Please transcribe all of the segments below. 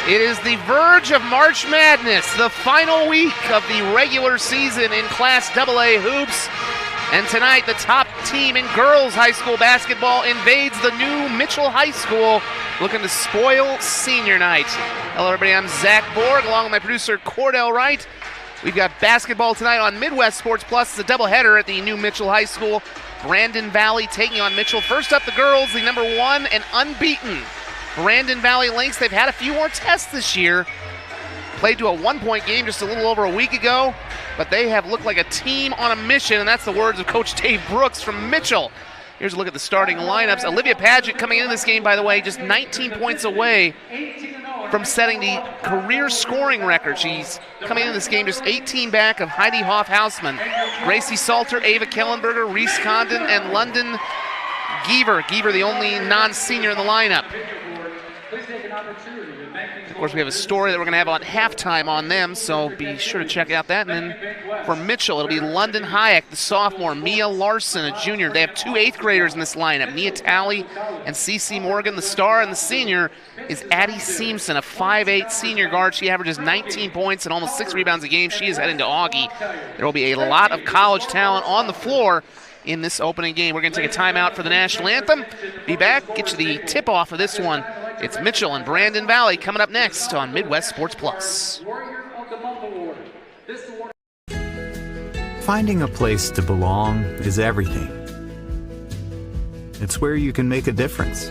It is the verge of March Madness, the final week of the regular season in Class AA hoops. And tonight, the top team in girls high school basketball invades the new Mitchell High School, looking to spoil senior night. Hello, everybody. I'm Zach Borg, along with my producer, Cordell Wright. We've got basketball tonight on Midwest Sports Plus. It's a doubleheader at the new Mitchell High School. Brandon Valley taking on Mitchell. First up, the girls, the number 1 and unbeaten Brandon Valley Lynx. They've had a few more tests this year. Played to a one-point game just a little over a week ago, but they have looked like a team on a mission, and that's the words of Coach Dave Brooks from Mitchell. Here's a look at the starting lineups. Olivia Paget coming into this game, by the way, just 19 points away from setting the career scoring record. She's coming into this game just 18 back of Heidi Hoff-Hausman. Gracie Salter, Ava Kellenberger, Reese Condon, and London Giever. Giever, the only non-senior in the lineup. Of course, we have a story that we're going to have on halftime on them, so be sure to check out that. And then for Mitchell, it'll be London Hayek, the sophomore, Mia Larson, a junior. They have 2 8th graders in this lineup, Nia Talley and Cece Morgan. The star and the senior is Addie Seamson, a 5'8" senior guard. She averages 19 points and almost 6 rebounds a game. She is heading to Augie. There will be a lot of college talent on the floor in this opening game. We're going to take a timeout for the national anthem. Be back, get you the tip-off of this one. It's Mitchell and Brandon Valley coming up next on Midwest Sports Plus. Finding a place to belong is everything. It's where you can make a difference,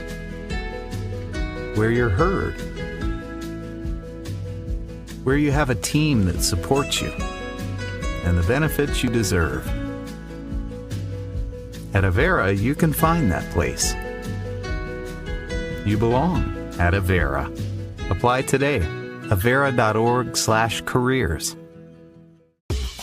where you're heard, where you have a team that supports you, and the benefits you deserve. At Avera, you can find that place. You belong at Avera. Apply today. Avera.org/careers.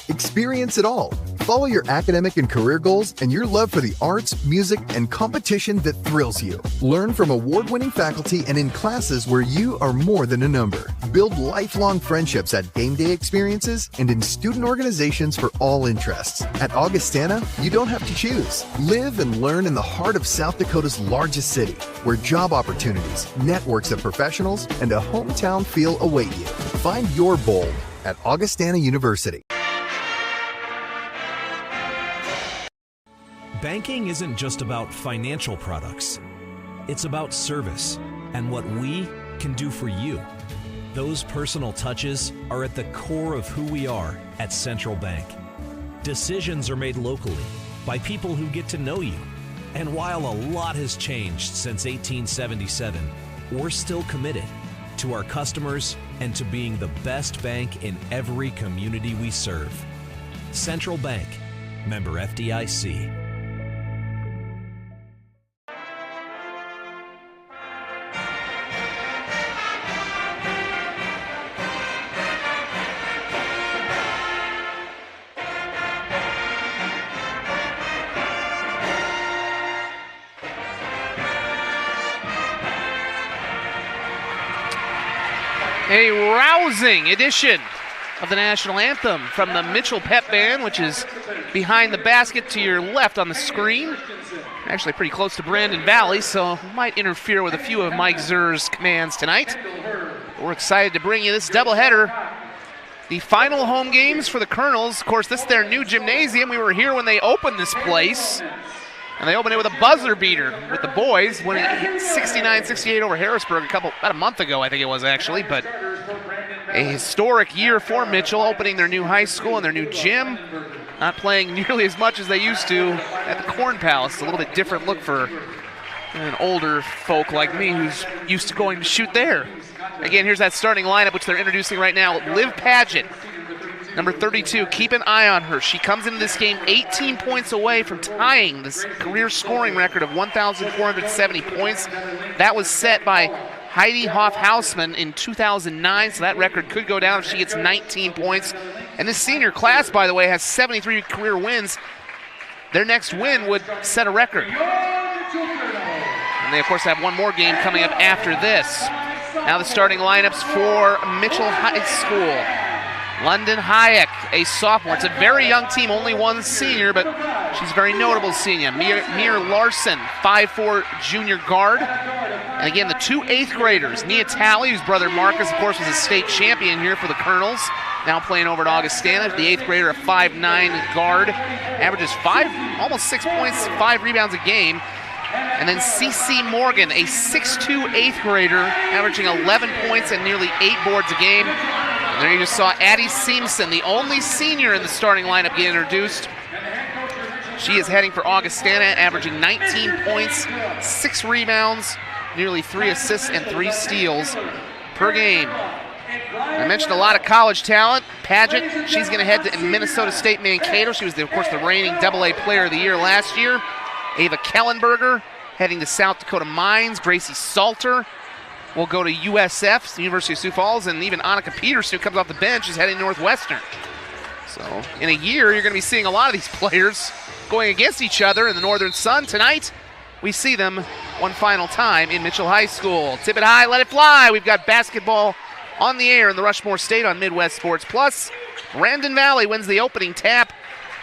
Experience it all. Follow your academic and career goals and your love for the arts, music, and competition that thrills you. Learn from award-winning faculty and in classes where you are more than a number. Build lifelong friendships at game day experiences and in student organizations for all interests. At Augustana, you don't have to choose. Live and learn in the heart of South Dakota's largest city, where job opportunities, networks of professionals, and a hometown feel await you. Find your bold at Augustana University. Banking isn't just about financial products. It's about service and what we can do for you. Those personal touches are at the core of who we are at Central Bank. Decisions are made locally by people who get to know you. And while a lot has changed since 1877, we're still committed to our customers and to being the best bank in every community we serve. Central Bank, member FDIC. A rousing edition of the national anthem from the Mitchell Pep Band, which is behind the basket to your left on the screen. Actually pretty close to Brandon Valley, so might interfere with a few of Mike Zerr's commands tonight. But we're excited to bring you this doubleheader. The final home games for the Colonels. Of course, this is their new gymnasium. We were here when they opened this place. And they opened it with a buzzer beater with the boys, winning 69-68 over Harrisburg about a month ago, I think it was actually. But a historic year for Mitchell, opening their new high school and their new gym. Not playing nearly as much as they used to at the Corn Palace. A little bit different look for an older folk like me who's used to going to shoot there. Again, here's that starting lineup, which they're introducing right now. Liv Paget, number 32, keep an eye on her. She comes into this game 18 points away from tying this career scoring record of 1,470 points. That was set by Heidi Hoff-Hausman in 2009, so that record could go down if she gets 19 points. And this senior class, by the way, has 73 career wins. Their next win would set a record. And they, of course, have one more game coming up after this. Now the starting lineups for Mitchell High School. London Hayek, a sophomore. It's a very young team, only one senior, but she's a very notable senior. Mir Larson, 5'4" junior guard. And again, the two 8th graders, Nia Talley, whose brother Marcus, of course, was a state champion here for the Colonels, now playing over at Augustana. The 8th grader, a 5'9" guard, averages almost 6 points, 5 rebounds a game. And then CeCe Morgan, a 6'2" 8th grader, averaging 11 points and nearly 8 boards a game. And there you just saw Addie Simpson, the only senior in the starting lineup, get introduced. She is heading for Augustana, averaging 19 points, 6 rebounds, nearly 3 assists and 3 steals per game. I mentioned a lot of college talent. Paget, she's going to head to Minnesota State Mankato. She was, of course, the reigning AA Player of the Year last year. Ava Kellenberger heading to South Dakota Mines. Gracie Salter will go to USF, the University of Sioux Falls, and even Annika Peterson, who comes off the bench, is heading to Northwestern. So in a year, you're going to be seeing a lot of these players going against each other in the Northern Sun. Tonight, we see them one final time in Mitchell High School. Tip it high, let it fly. We've got basketball on the air in the Rushmore State on Midwest Sports Plus. Brandon Valley wins the opening tap,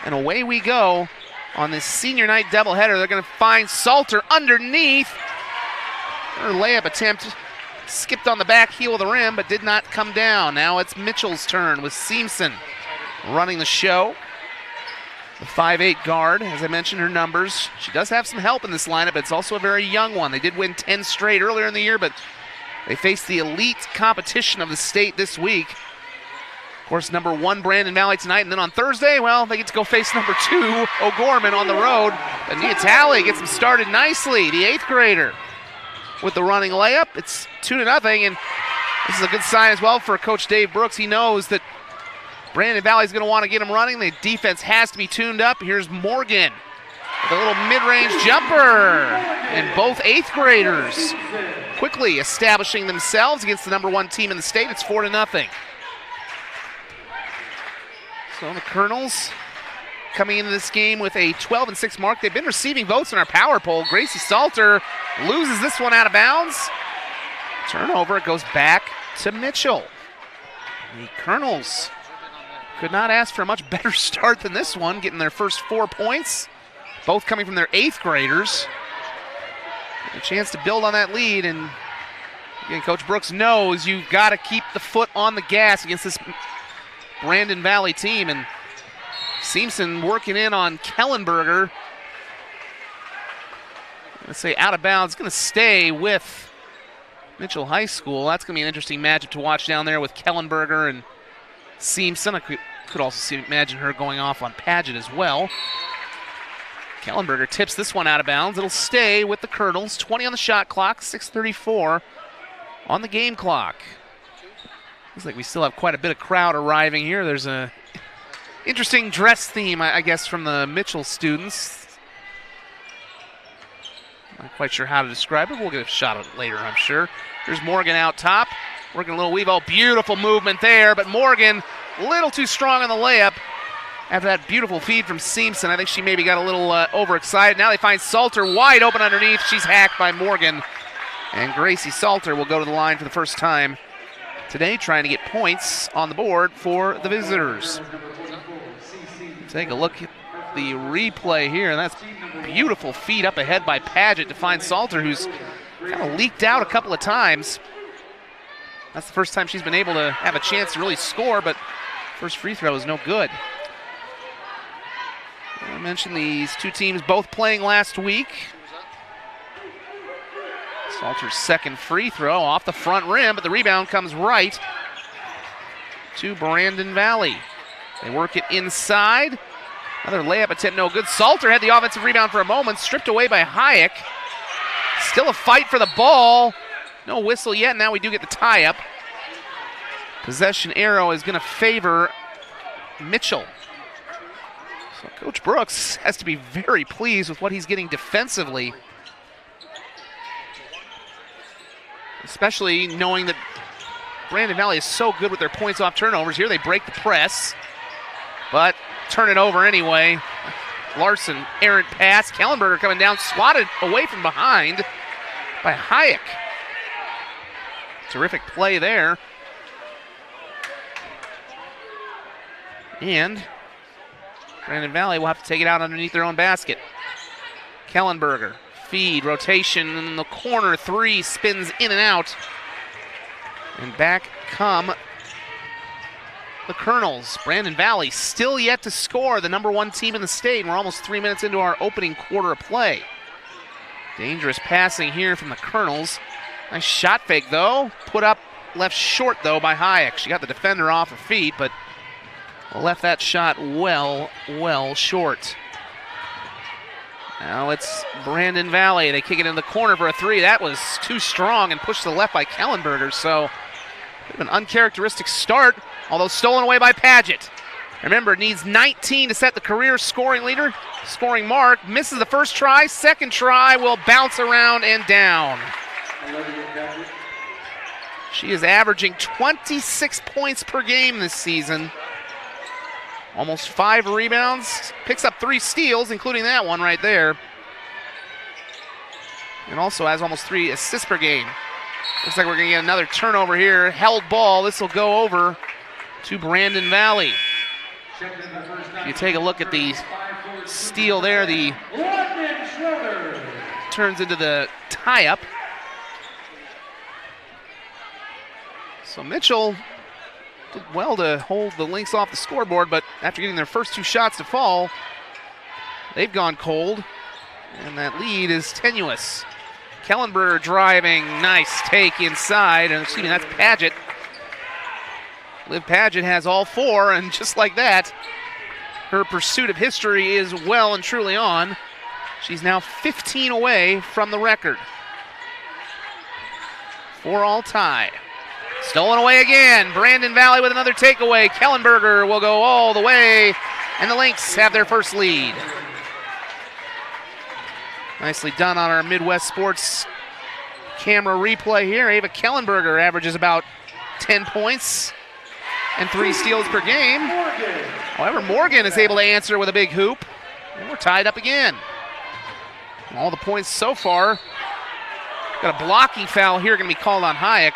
and away we go on this senior night doubleheader. They're going to find Salter underneath. Her layup attempt skipped on the back heel of the rim, but did not come down. Now it's Mitchell's turn with Simpson running the show. The 5'8" guard, as I mentioned her numbers. She does have some help in this lineup, but it's also a very young one. They did win 10 straight earlier in the year, but they faced the elite competition of the state this week. Of course, number 1, Brandon Valley tonight, and then on Thursday, well, they get to go face number 2, O'Gorman, on the road. But Nia Talley gets them started nicely, the 8th grader, with the running layup. It's 2-0, and this is a good sign as well for Coach Dave Brooks. He knows that Brandon Valley's going to want to get them running. The defense has to be tuned up. Here's Morgan with a little mid-range jumper, and both 8th graders quickly establishing themselves against the number 1 team in the state. It's 4-0. So the Colonels coming into this game with a 12-6 mark. They've been receiving votes in our power poll. Gracie Salter loses this one out of bounds. Turnover, it goes back to Mitchell. The Colonels could not ask for a much better start than this one, getting their first 4 points, both coming from their 8th graders. A chance to build on that lead, and again, Coach Brooks knows you've got to keep the foot on the gas against this Brandon Valley team, and Simpson working in on Kellenberger. Let's say out of bounds, going to stay with Mitchell High School. That's going to be an interesting matchup to watch down there with Kellenberger and Simpson. I could also imagine her going off on Paget as well. Kellenberger tips this one out of bounds. It'll stay with the Colonels. 20 on the shot clock, 6:34 on the game clock. Looks like we still have quite a bit of crowd arriving here. There's a interesting dress theme, I guess, from the Mitchell students. Not quite sure how to describe it. We'll get a shot at it later, I'm sure. Here's Morgan out top, working a little weave. Oh, beautiful movement there, but Morgan a little too strong on the layup after that beautiful feed from Simpson. I think she maybe got a little overexcited. Now they find Salter wide open underneath. She's hacked by Morgan. And Gracie Salter will go to the line for the first time today, trying to get points on the board for the visitors. Take a look at the replay here, and that's beautiful feed up ahead by Paget to find Salter, who's kind of leaked out a couple of times. That's the first time she's been able to have a chance to really score, but first free throw is no good. I mentioned these two teams both playing last week. Salter's second free throw off the front rim, but the rebound comes right to Brandon Valley. They work it inside. Another layup attempt, no good. Salter had the offensive rebound for a moment, stripped away by Hayek. Still a fight for the ball. No whistle yet, now we do get the tie-up. Possession arrow is going to favor Mitchell. So Coach Brooks has to be very pleased with what he's getting defensively, especially knowing that Brandon Valley is so good with their points off turnovers. Here they break the press, but turn it over anyway. Larson, errant pass. Kellenberger coming down, swatted away from behind by Hayek. Terrific play there. And Brandon Valley will have to take it out underneath their own basket. Kellenberger, feed, rotation in the corner, 3, spins in and out. And back come the Colonels. Brandon Valley still yet to score, the #1 team in the state, and we're almost 3 minutes into our opening quarter of play. Dangerous passing here from the Colonels. Nice shot fake, though. Put up left short, though, by Hayek. She got the defender off her feet, but left that shot well short. Now it's Brandon Valley. They kick it in the corner for a 3. That was too strong and pushed to the left by Kellenberger, so an uncharacteristic start, although stolen away by Paget. Remember, needs 19 to set the career scoring mark. Misses the first try. Second try will bounce around and down. She is averaging 26 points per game this season. Almost 5 rebounds. Picks up 3 steals, including that one right there. And also has almost 3 assists per game. Looks like we're going to get another turnover here. Held ball. This will go over to Brandon Valley. If you take a look at the steal there, the turns into the tie-up. So Mitchell did well to hold the Lynx off the scoreboard, but after getting their first 2 shots to fall, they've gone cold, and that lead is tenuous. Kellenberger driving, nice take inside, and excuse me, that's Paget. Liv Paget has all 4, and just like that, her pursuit of history is well and truly on. She's now 15 away from the record. 4-all tie. Stolen away again. Brandon Valley with another takeaway. Kellenberger will go all the way, and the Lynx have their first lead. Nicely done on our Midwest Sports camera replay here. Ava Kellenberger averages about 10 points and 3 steals per game. However, Morgan is able to answer with a big hoop, and we're tied up again. All the points so far. Got a blocking foul here going to be called on Hayek.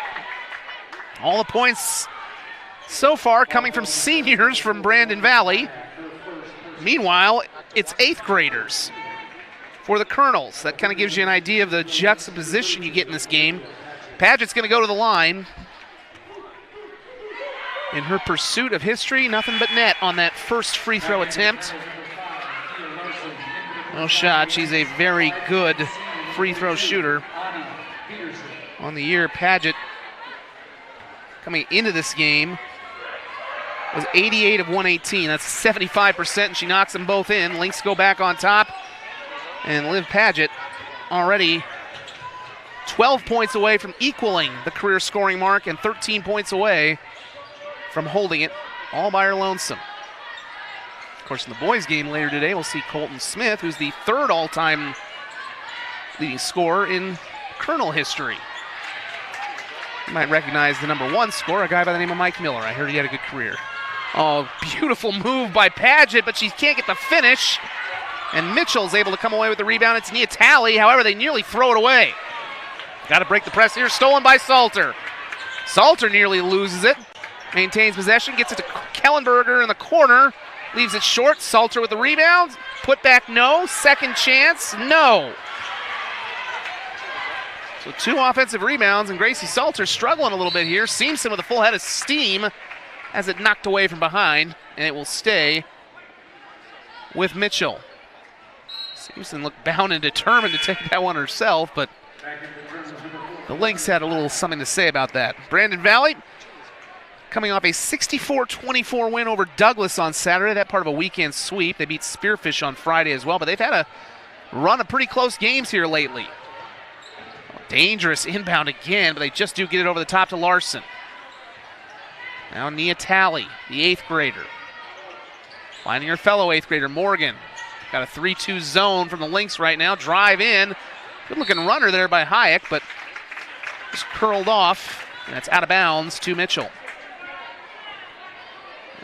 All the points so far coming from seniors from Brandon Valley. Meanwhile, it's 8th graders for the Colonels. That kind of gives you an idea of the juxtaposition you get in this game. Paget's going to go to the line. In her pursuit of history, nothing but net on that first free throw attempt. No shot. She's a very good free throw shooter. On the year, Paget coming into this game was 88 of 118. That's 75%, and she knocks them both in. Lynx go back on top. And Liv Paget already 12 points away from equaling the career scoring mark and 13 points away from holding it all by her lonesome. Of course, in the boys' game later today, we'll see Colton Smith, who's the 3rd all-time leading scorer in Colonel history. You might recognize the #1 scorer, a guy by the name of Mike Miller. I heard he had a good career. Oh, beautiful move by Paget, but she can't get the finish. And Mitchell's able to come away with the rebound. It's Nia Talley. However, they nearly throw it away. Got to break the press here. Stolen by Salter. Salter nearly loses it. Maintains possession. Gets it to Kellenberger in the corner. Leaves it short. Salter with the rebound. Put back, no. Second chance, no. So 2 offensive rebounds, and Gracie Salter struggling a little bit here. Seamson with a full head of steam as it knocked away from behind, and it will stay with Mitchell. Seamson looked bound and determined to take that one herself, but the Lynx had a little something to say about that. Brandon Valley coming off a 64-24 win over Douglas on Saturday. That part of a weekend sweep. They beat Spearfish on Friday as well, but they've had a run of pretty close games here lately. Dangerous inbound again, but they just do get it over the top to Larson. Now Nia Talley, the 8th grader. Finding her fellow 8th grader, Morgan. Got a 3-2 zone from the Lynx right now. Drive in. Good looking runner there by Hayek, but just curled off. And that's out of bounds to Mitchell.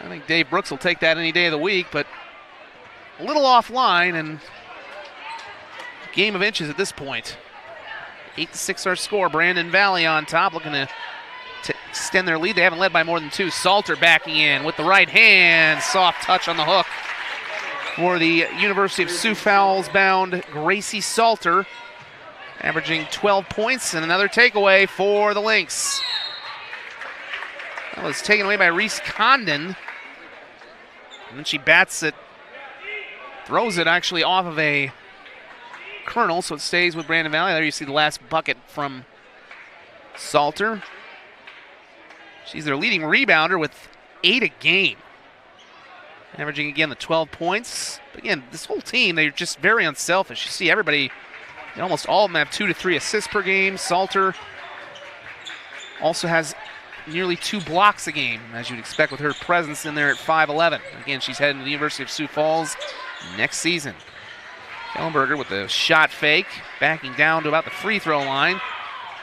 I think Dave Brooks will take that any day of the week, but a little offline, and game of inches at this point. 8-6 our score. Brandon Valley on top, looking to to extend their lead. They haven't led by more than 2. Salter backing in with the right hand. Soft touch on the hook for the University of Sioux Falls bound Gracie Salter, averaging 12 points and another takeaway for the Lynx. That was taken away by Reese Condon. And then she bats it, throws it actually off of a Colonel, so it stays with Brandon Valley. There you see the last bucket from Salter. She's their leading rebounder with 8 a game. Averaging again the 12 points. But again, this whole team, they're just very unselfish. You see everybody, almost all of them have 2 to 3 assists per game. Salter also has nearly 2 blocks a game, as you'd expect with her presence in there at 5'11". Again, she's heading to the University of Sioux Falls next season. Kellenberger with the shot fake, backing down to about the free throw line.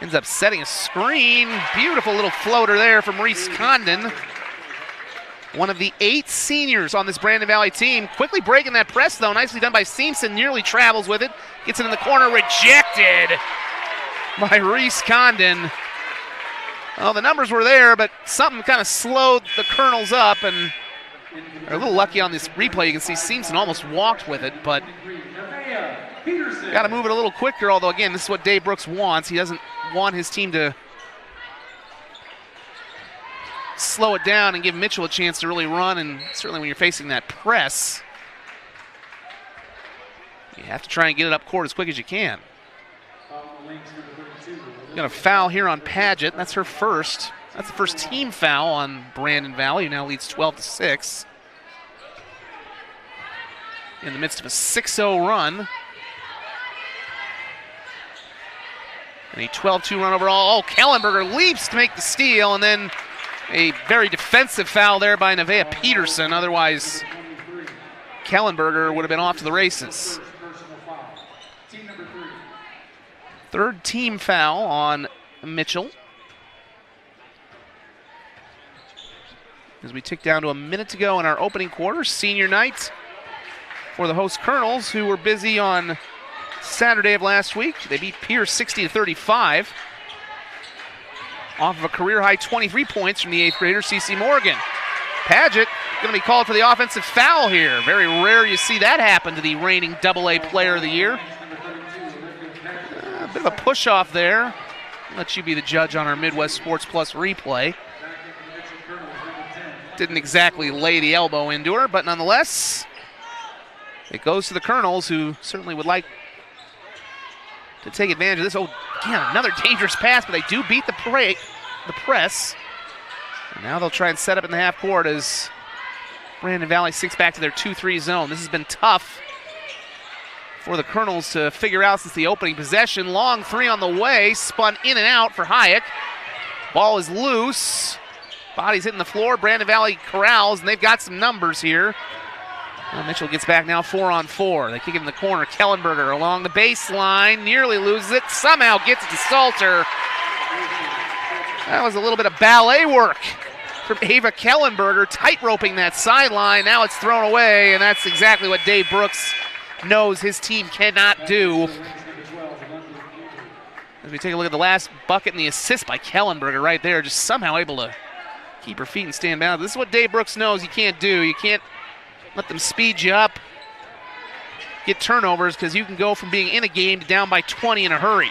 Ends up setting a screen. Beautiful little floater there from Reese Condon. One of the 8 seniors on this Brandon Valley team. Quickly breaking that press, though. Nicely done by Seamson. Nearly travels with it. Gets it in the corner. Rejected by Reese Condon. Well, the numbers were there, but something kind of slowed the Colonels up, and they're a little lucky on this replay. You can see Seamson almost walked with it, but got to move it a little quicker, although, again, this is what Dave Brooks wants. He doesn't want his team to slow it down and give Mitchell a chance to really run, and certainly when you're facing that press, you have to try and get it up court as quick as you can. Got a foul here on Paget. That's her first. That's the first team foul on Brandon Valley, who now leads 12-6. In the midst of a 6-0 run. And a 12-2 run overall. Oh, Kellenberger leaps to make the steal, and then a very defensive foul there by Nevaeh Peterson. Otherwise, Kellenberger would have been off to the races. Third team foul on Mitchell. As we tick down to a minute to go in our opening quarter, senior night for the host Colonels, who were busy on Saturday of last week. They beat Pierce 60-35 off of a career-high 23 points from the 8th grader, CeCe Morgan. Paget going to be called for the offensive foul here. Very rare you see that happen to the reigning AA Player of the Year. A bit of a push-off there. I'll let you be the judge on our Midwest Sports Plus replay. Didn't exactly lay the elbow into her, but nonetheless, it goes to the Colonels, who certainly would like to take advantage of this. Oh, again, another dangerous pass, but they do beat the press. And now they'll try and set up in the half court as Brandon Valley sinks back to their 2-3 zone. This has been tough for the Colonels to figure out since the opening possession. Long 3 on the way, spun in and out for Hayek. Ball is loose. Body's hitting the floor. Brandon Valley corrals, and they've got some numbers here. Well, Mitchell gets back now 4-on-4. They kick it in the corner. Kellenberger along the baseline, nearly loses it, somehow gets it to Salter. That was a little bit of ballet work from Ava Kellenberger, tight-roping that sideline. Now it's thrown away, and that's exactly what Dave Brooks knows his team cannot do. As we take a look at the last bucket and the assist by Kellenberger right there, just somehow able to keep her feet and stand down. This is what Dave Brooks knows you can't do. You can't let them speed you up, get turnovers, because you can go from being in a game to down by 20 in a hurry.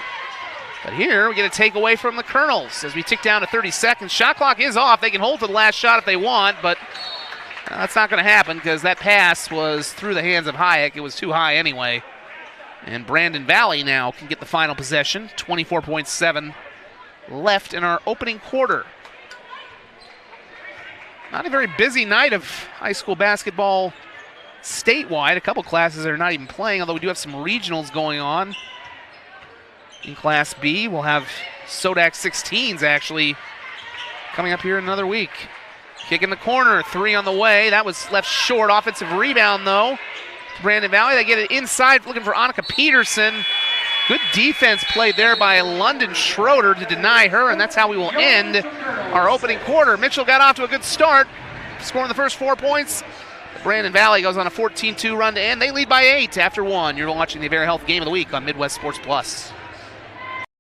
But here we get a takeaway from the Colonels as we tick down to 30 seconds. Shot clock is off. They can hold for the last shot if they want, but that's not going to happen because that pass was through the hands of Hayek. It was too high anyway. And Brandon Valley now can get the final possession. 24.7 left in our opening quarter. Not a very busy night of high school basketball statewide. A couple classes are not even playing, although we do have some regionals going on. In Class B, we'll have Sodak 16s actually coming up here in another week. Kick in the corner, 3 on the way. That was left short. Offensive rebound, though. Brandon Valley, they get it inside, looking for Annika Peterson. Good defense played there by London Schroeder to deny her, and that's how we will end our opening quarter. Mitchell got off to a good start, scoring the first 4 points. Brandon Valley goes on a 14-2 run to end. They lead by 8 after 1. You're watching the Avera Health Game of the Week on Midwest Sports Plus.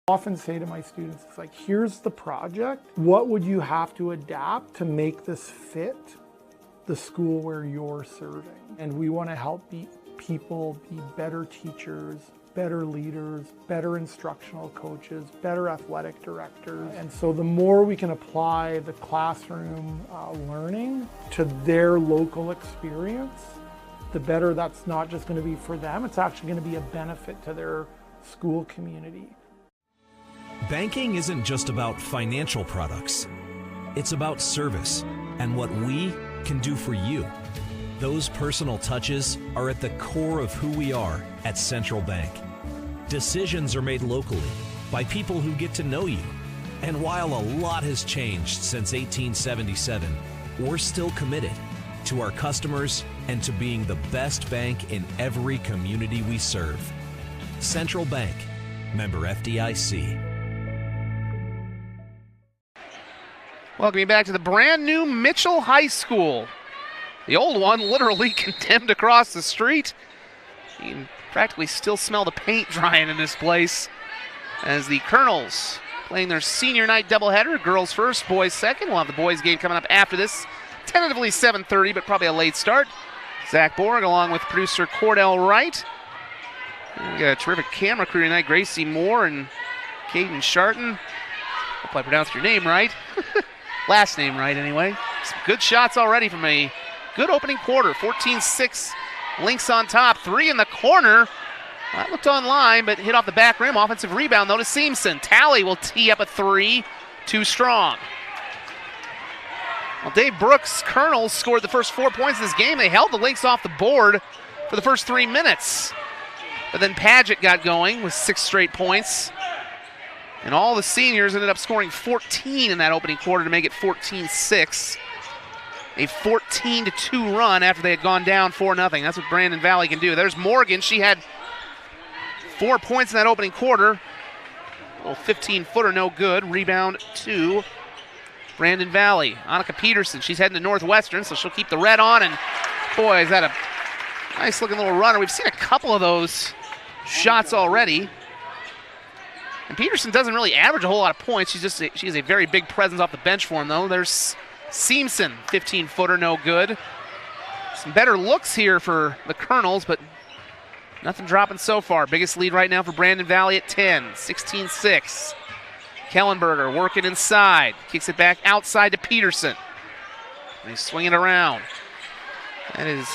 I often say to my students, it's like, here's the project. What would you have to adapt to make this fit the school where you're serving? And we want to help people be better teachers, better leaders, better instructional coaches, better athletic directors. And so the more we can apply the classroom learning to their local experience, the better that's not just going to be for them, it's actually going to be a benefit to their school community. Banking isn't just about financial products. It's about service and what we can do for you. Those personal touches are at the core of who we are at Central Bank. Decisions are made locally by people who get to know you. And while a lot has changed since 1877, we're still committed to our customers and to being the best bank in every community we serve. Central Bank, member FDIC. Welcome you back to the brand new Mitchell High School. The old one literally condemned across the street. You can practically still smell the paint drying in this place as the Colonels playing their senior night doubleheader. Girls first, boys second. We'll have the boys game coming up after this. Tentatively 7:30, but probably a late start. Zach Borg along with producer Cordell Wright. We got a terrific camera crew tonight. Gracie Moore and Caden Sharton. Hope I pronounced your name right. Last name right, anyway. Some good shots already from a good opening quarter. 14-6, Lynx on top. 3 in the corner. That looked online, but hit off the back rim. Offensive rebound, though, to Seamson. Talley will tee up a 3. Too strong. Well, Dave Brooks' Colonels scored the first 4 points in this game. They held the Lynx off the board for the first 3 minutes. But then Padgett got going with 6 straight points. And all the seniors ended up scoring 14 in that opening quarter to make it 14-6. A 14-2 run after they had gone down 4-0. That's what Brandon Valley can do. There's Morgan. She had 4 points in that opening quarter. A little 15-footer, no good. Rebound to Brandon Valley. Annika Peterson, she's heading to Northwestern, so she'll keep the red on. And boy, is that a nice-looking little runner. We've seen a couple of those shots already. And Peterson doesn't really average a whole lot of points. She's a very big presence off the bench for him, though. There's Seamson, 15-footer, no good. Some better looks here for the Colonels, but nothing dropping so far. Biggest lead right now for Brandon Valley at 10, 16-6. Kellenberger working inside. Kicks it back outside to Peterson. And he's swinging around. That is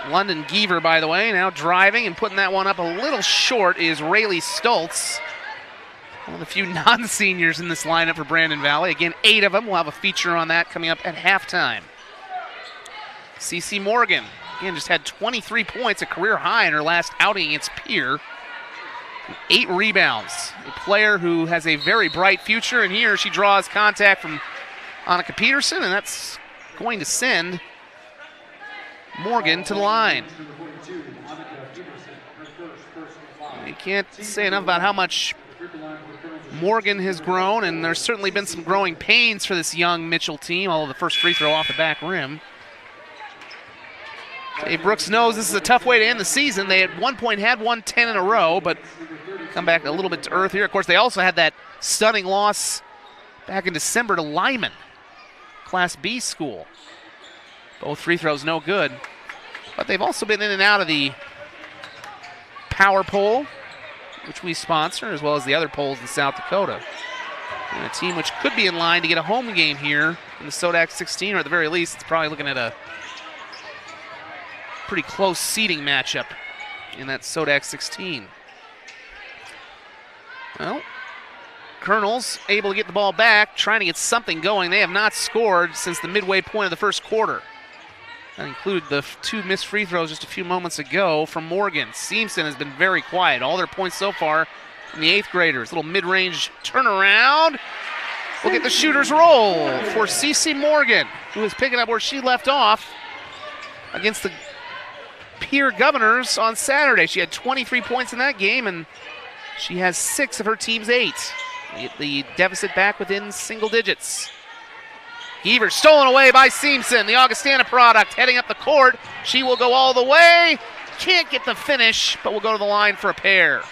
London Geaver, by the way, now driving and putting that one up a little short is Rayleigh Stoltz. One of the few non-seniors in this lineup for Brandon Valley. Again, 8 of them. We'll have a feature on that coming up at halftime. CeCe Morgan, again, just had 23 points, a career high in her last outing against Pierre. 8 rebounds. A player who has a very bright future, and here she draws contact from Annika Peterson, and that's going to send Morgan to the line. You can't say enough about how much Morgan has grown, and there's certainly been some growing pains for this young Mitchell team, although the first free throw off the back rim. Dave Brooks knows this is a tough way to end the season. They at one point had won 10 in a row, but come back a little bit to earth here. Of course, they also had that stunning loss back in December to Lyman, Class B school. Both free throws no good. But they've also been in and out of the power poll, which we sponsor, as well as the other polls in South Dakota. And a team which could be in line to get a home game here in the Sodak 16, or at the very least, it's probably looking at a pretty close seeding matchup in that Sodak 16. Well, Colonels able to get the ball back, trying to get something going. They have not scored since the midway point of the first quarter. That included the 2 missed free throws just a few moments ago from Morgan. Seamson has been very quiet. All their points so far from the 8th graders. Little mid-range turnaround. We'll get the shooter's roll for CeCe Morgan, who is picking up where she left off against the Pierre Governors on Saturday. She had 23 points in that game, and she has 6 of her team's 8. Get the deficit back within single digits. Geaver stolen away by Seamson, the Augustana product, heading up the court. She will go all the way. Can't get the finish, but will go to the line for a pair.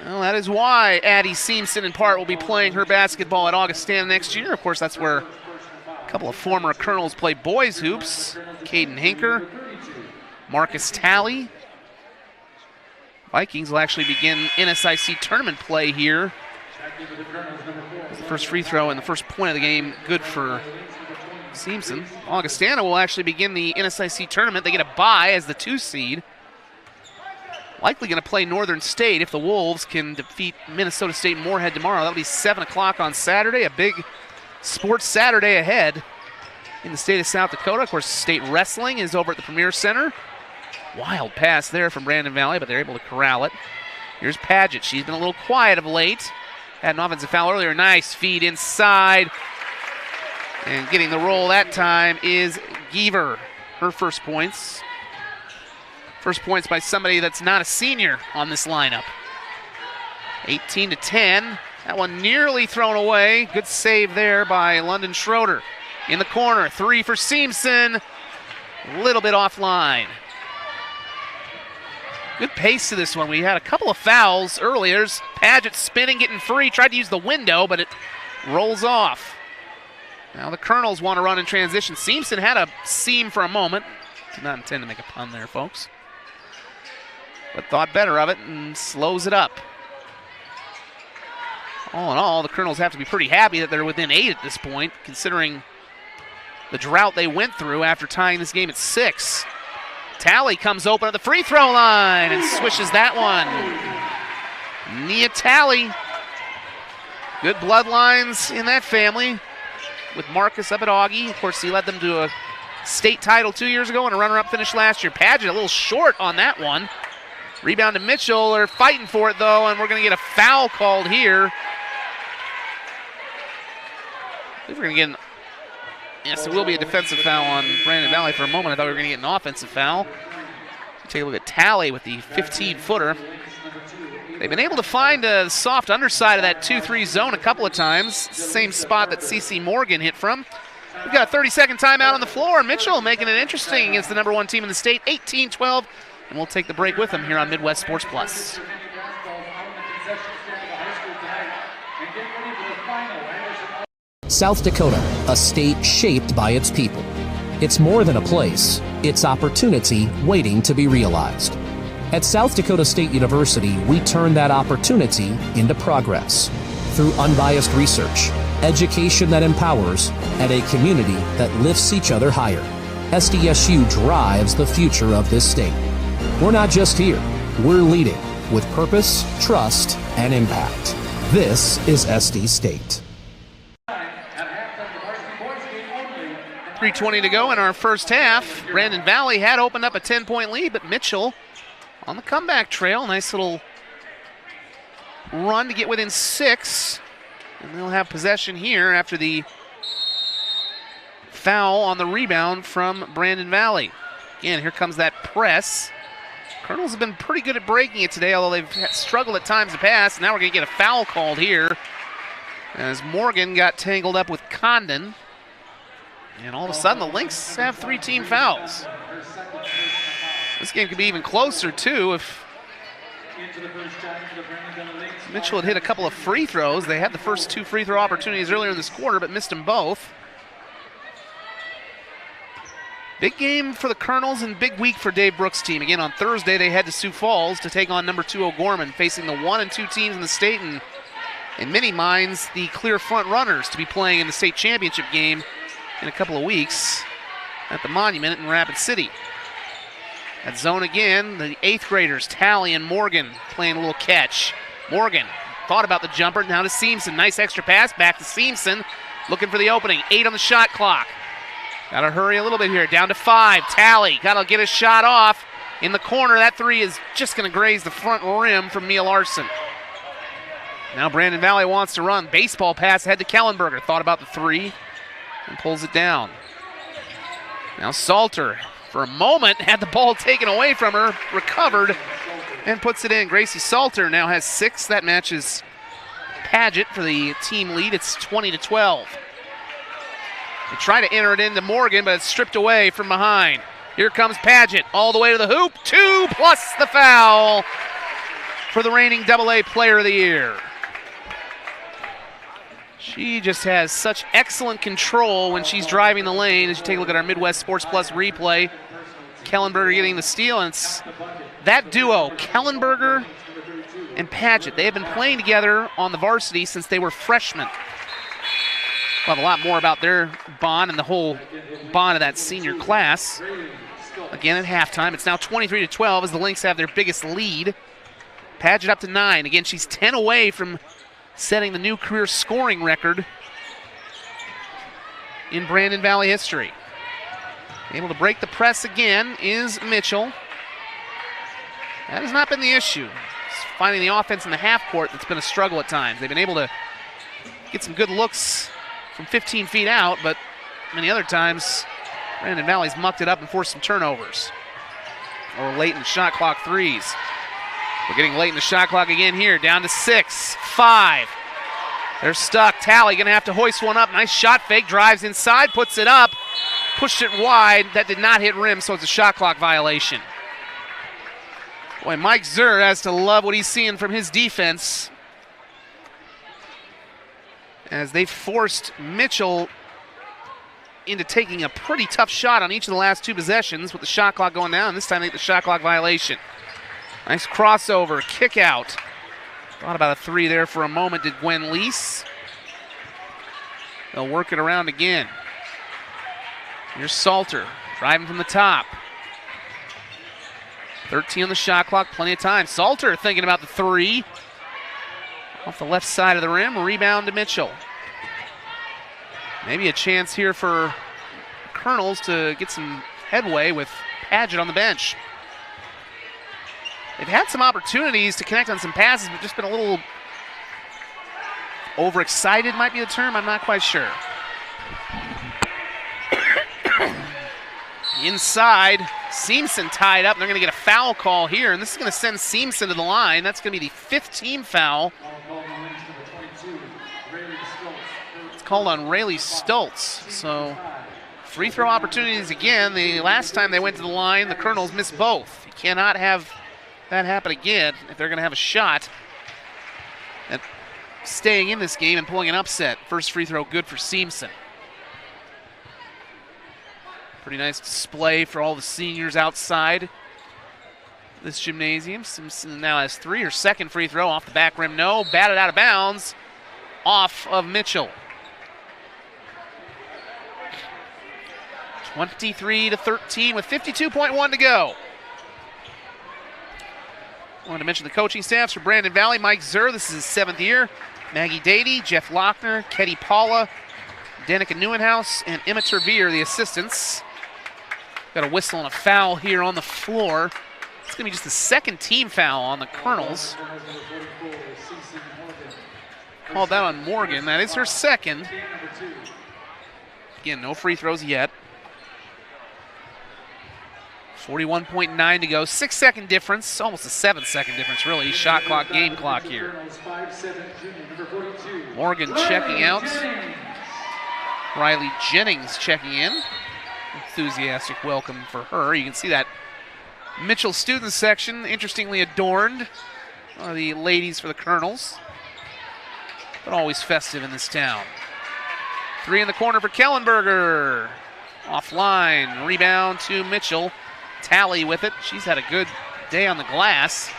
Well, that is why Addie Seamson in part will be playing her basketball at Augustana next year. Of course, that's where a couple of former Colonels play boys hoops. Caden Hinker, Marcus Talley. Vikings will actually begin NSIC tournament play here. The first free throw and the first point of the game, good for Seamson. Augustana will actually begin the NSIC tournament. They get a bye as the 2 seed. Likely going to play Northern State if the Wolves can defeat Minnesota State Moorhead tomorrow. That'll be 7 o'clock on Saturday. A big sports Saturday ahead in the state of South Dakota. Of course, state wrestling is over at the Premier Center. Wild pass there from Brandon Valley, but they're able to corral it. Here's Paget. She's been a little quiet of late. Had an offensive foul earlier. Nice feed inside. And getting the roll that time is Geaver. Her first points. First points by somebody that's not a senior on this lineup. 18-10. That one nearly thrown away. Good save there by London Schroeder. In the corner, 3 for Seamson. A little bit offline. Good pace to this one. We had a couple of fouls earlier. There's Paget spinning, getting free. Tried to use the window, but it rolls off. Now the Colonels want to run in transition. Seamson had a seam for a moment. Did not intend to make a pun there, folks. But thought better of it and slows it up. All in all, the Colonels have to be pretty happy that they're within 8 at this point, considering the drought they went through after tying this game at 6. Talley comes open at the free throw line and swishes that one. Nia Talley. Good bloodlines in that family with Marcus up at Augie. Of course, he led them to a state title 2 years ago and a runner-up finish last year. Paget a little short on that one. Rebound to Mitchell. They're fighting for it, though, and we're going to get a foul called here. I think we're going to get an... Yes, it will be a defensive foul on Brandon Valley. For a moment, I thought we were going to get an offensive foul. Take a look at Talley with the 15-footer. They've been able to find a soft underside of that 2-3 zone a couple of times. Same spot that CC Morgan hit from. We've got a 30-second timeout on the floor. Mitchell making it interesting against the number 1 team in the state, 18-12. And we'll take the break with them here on Midwest Sports Plus. South Dakota, a state shaped by its people. It's more than a place, it's opportunity waiting to be realized. At South Dakota State University, we turn that opportunity into progress through unbiased research, education that empowers, and a community that lifts each other higher. SDSU drives the future of this state. We're not just here, we're leading with purpose, trust, and impact. This is SD State. 3:20 to go in our first half. Brandon Valley had opened up a 10-point lead, but Mitchell on the comeback trail. Nice little run to get within 6. And they'll have possession here after the foul on the rebound from Brandon Valley. Again, here comes that press. Colonels have been pretty good at breaking it today, although they've struggled at times in the past. Now we're going to get a foul called here as Morgan got tangled up with Condon. And all of a sudden, the Lynx have 3 team fouls. This game could be even closer, too, if Mitchell had hit a couple of free throws. They had the first 2 free throw opportunities earlier in this quarter, but missed them both. Big game for the Colonels and big week for Dave Brooks' team. Again, on Thursday, they head to Sioux Falls to take on number 2 O'Gorman, facing the 1 and 2 teams in the state, and in many minds, the clear front runners to be playing in the state championship game in a couple of weeks at the Monument in Rapid City. At zone again, the 8th graders, Talley and Morgan, playing a little catch. Morgan thought about the jumper, now to Seamson. Nice extra pass, back to Seamson, looking for the opening. 8 on the shot clock. Got to hurry a little bit here, down to 5. Talley, got to get a shot off. In the corner, that 3 is just going to graze the front rim from Mia Larson. Now Brandon Valley wants to run. Baseball pass ahead to Kellenberger. Thought about the 3 and pulls it down. Now Salter, for a moment, had the ball taken away from her, recovered, and puts it in. Gracie Salter now has 6. That matches Paget for the team lead. It's 20-12. They try to enter it into Morgan, but it's stripped away from behind. Here comes Paget all the way to the hoop. 2 plus the foul. for the reigning AA Player of the Year. She just has such excellent control when she's driving the lane. As you take a look at our Midwest Sports Plus replay, Kellenberger getting the steal, and it's that duo, Kellenberger and Paget. They have been playing together on the varsity since they were freshmen. We'll have a lot more about their bond and the whole bond of that senior class. Again at halftime, it's now 23-12 as the Lynx have their biggest lead. Paget up to 9. Again, she's 10 away from setting the new career scoring record in Brandon Valley history. Able to break the press again is Mitchell. That has not been the issue. It's finding the offense in the half court that's been a struggle at times. They've been able to get some good looks from 15 feet out, but many other times Brandon Valley's mucked it up and forced some turnovers. Or late in the shot clock threes. We're getting late in the shot clock again here, down to 6, 5. They're stuck. Talley gonna have to hoist one up. Nice shot fake, drives inside, puts it up, pushed it wide. That did not hit rim, so it's a shot clock violation. Boy, Mike Zur has to love what he's seeing from his defense, as they forced Mitchell into taking a pretty tough shot on each of the last 2 possessions with the shot clock going down. This time they get the shot clock violation. Nice crossover, kick out. Thought about a 3 there for a moment, did Gwen Lease. They'll work it around again. Here's Salter, driving from the top. 13 on the shot clock, plenty of time. Salter thinking about the 3. Off the left side of the rim, rebound to Mitchell. Maybe a chance here for Colonels to get some headway with Paget on the bench. They've had some opportunities to connect on some passes, but just been a little overexcited might be the term. I'm not quite sure. Inside, Seamson tied up, and they're going to get a foul call here, and this is going to send Seamson to the line. That's going to be the 5th team foul. It's called on Rayleigh Stoltz. So free throw opportunities again. The last time they went to the line, the Colonels missed both. You cannot have that happen again if they're going to have a shot at staying in this game and pulling an upset. First free throw good for Seamson. Pretty nice display for all the seniors outside this gymnasium. Simpson now has 3. Her second free throw off the back rim. No, batted out of bounds off of Mitchell. 23-13 with 52.1 to go. I wanted to mention the coaching staffs for Brandon Valley. Mike Zur, this is his 7th year. Maggie Dady, Jeff Lochner, Ketty Paula, Danica Neuenhaus, and Emma Tervier, the assistants. Got a whistle and a foul here on the floor. It's going to be just the 2nd team foul on the Colonels. Called that on Morgan. That is her 2nd. Again, no free throws yet. 41.9 to go. 6-second difference, almost a 7-second difference, really. Shot clock, game clock here. Morgan checking out. Riley Jennings checking in. Enthusiastic welcome for her. You can see that Mitchell student section, interestingly adorned. The ladies for the Colonels, but always festive in this town. 3 in the corner for Kellenberger. Offline, rebound to Mitchell. Talley with it. She's had a good day on the glass.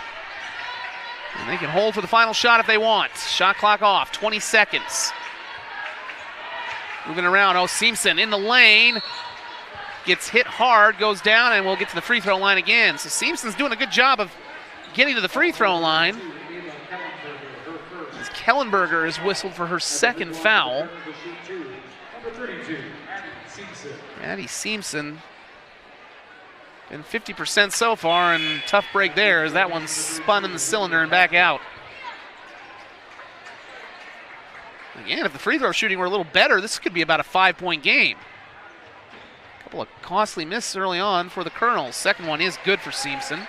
And they can hold for the final shot if they want. Shot clock off, 20 seconds. Moving around, Seamson in the lane. Gets hit hard, goes down, and we'll get to the free throw line again. So Seamson's doing a good job of getting to the free throw line. As Kellenberger is whistled for her 2nd foul. Addie Seamson. Been 50% so far, and tough break there as that one spun in the cylinder and back out. Again, if the free throw shooting were a little better, this could be about a 5-point game. A couple of costly misses early on for the Colonels. 2nd one is good for Seamson,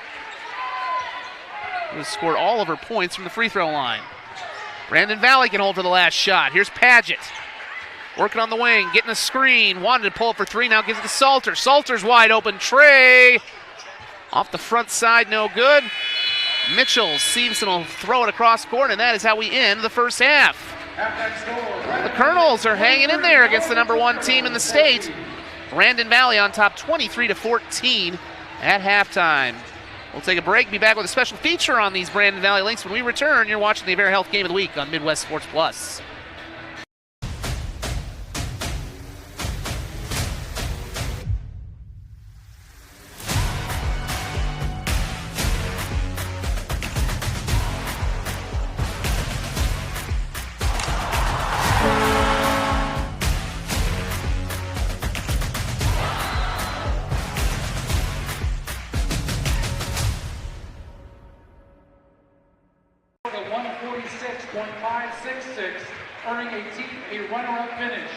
who has scored all of her points from the free throw line. Brandon Valley can hold for the last shot. Here's Paget. Working on the wing, getting a screen. Wanted to pull up for 3, now gives it to Salter. Salter's wide open. Trey off the front side, no good. Mitchell, Seamson will throw it across court, and that is how we end the first half. The Colonels are hanging in there against the #1 team in the state. Brandon Valley on top 23-14 at halftime. We'll take a break, be back with a special feature on these Brandon Valley Lynx. When we return, you're watching the Avera Health Game of the Week on Midwest Sports Plus. Earning a runner-up finish.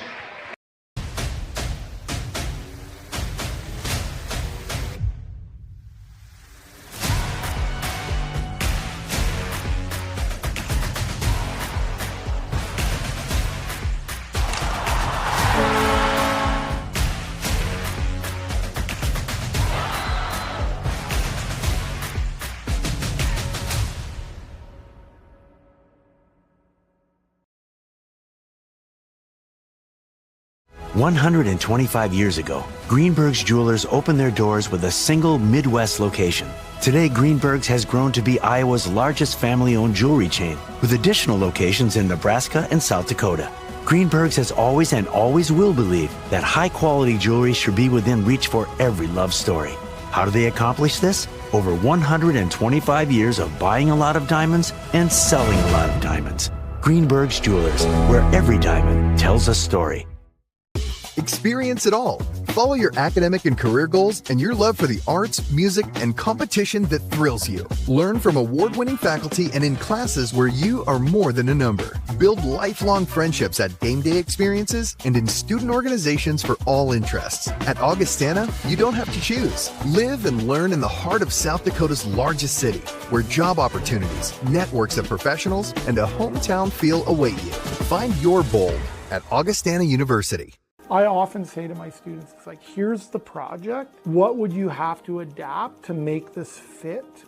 "125 years ago, Greenberg's Jewelers opened their doors with a single Midwest location. Today, Greenberg's has grown to be Iowa's largest family-owned jewelry chain, with additional locations in Nebraska and South Dakota. Greenberg's has always and always will believe that high-quality jewelry should be within reach for every love story. How do they accomplish this? Over 125 years of buying a lot of diamonds and selling a lot of diamonds. Greenberg's Jewelers, where every diamond tells a story." Experience it all. Follow your academic and career goals and your love for the arts, music, and competition that thrills you. Learn from award-winning faculty and in classes where you are more than a number. Build lifelong friendships at game day experiences and in student organizations for all interests. At Augustana, you don't have to choose. Live and learn in the heart of South Dakota's largest city, where job opportunities, networks of professionals, and a hometown feel await you. Find your bold at Augustana University. I often say to my students, it's like, here's the project. What would you have to adapt to make this fit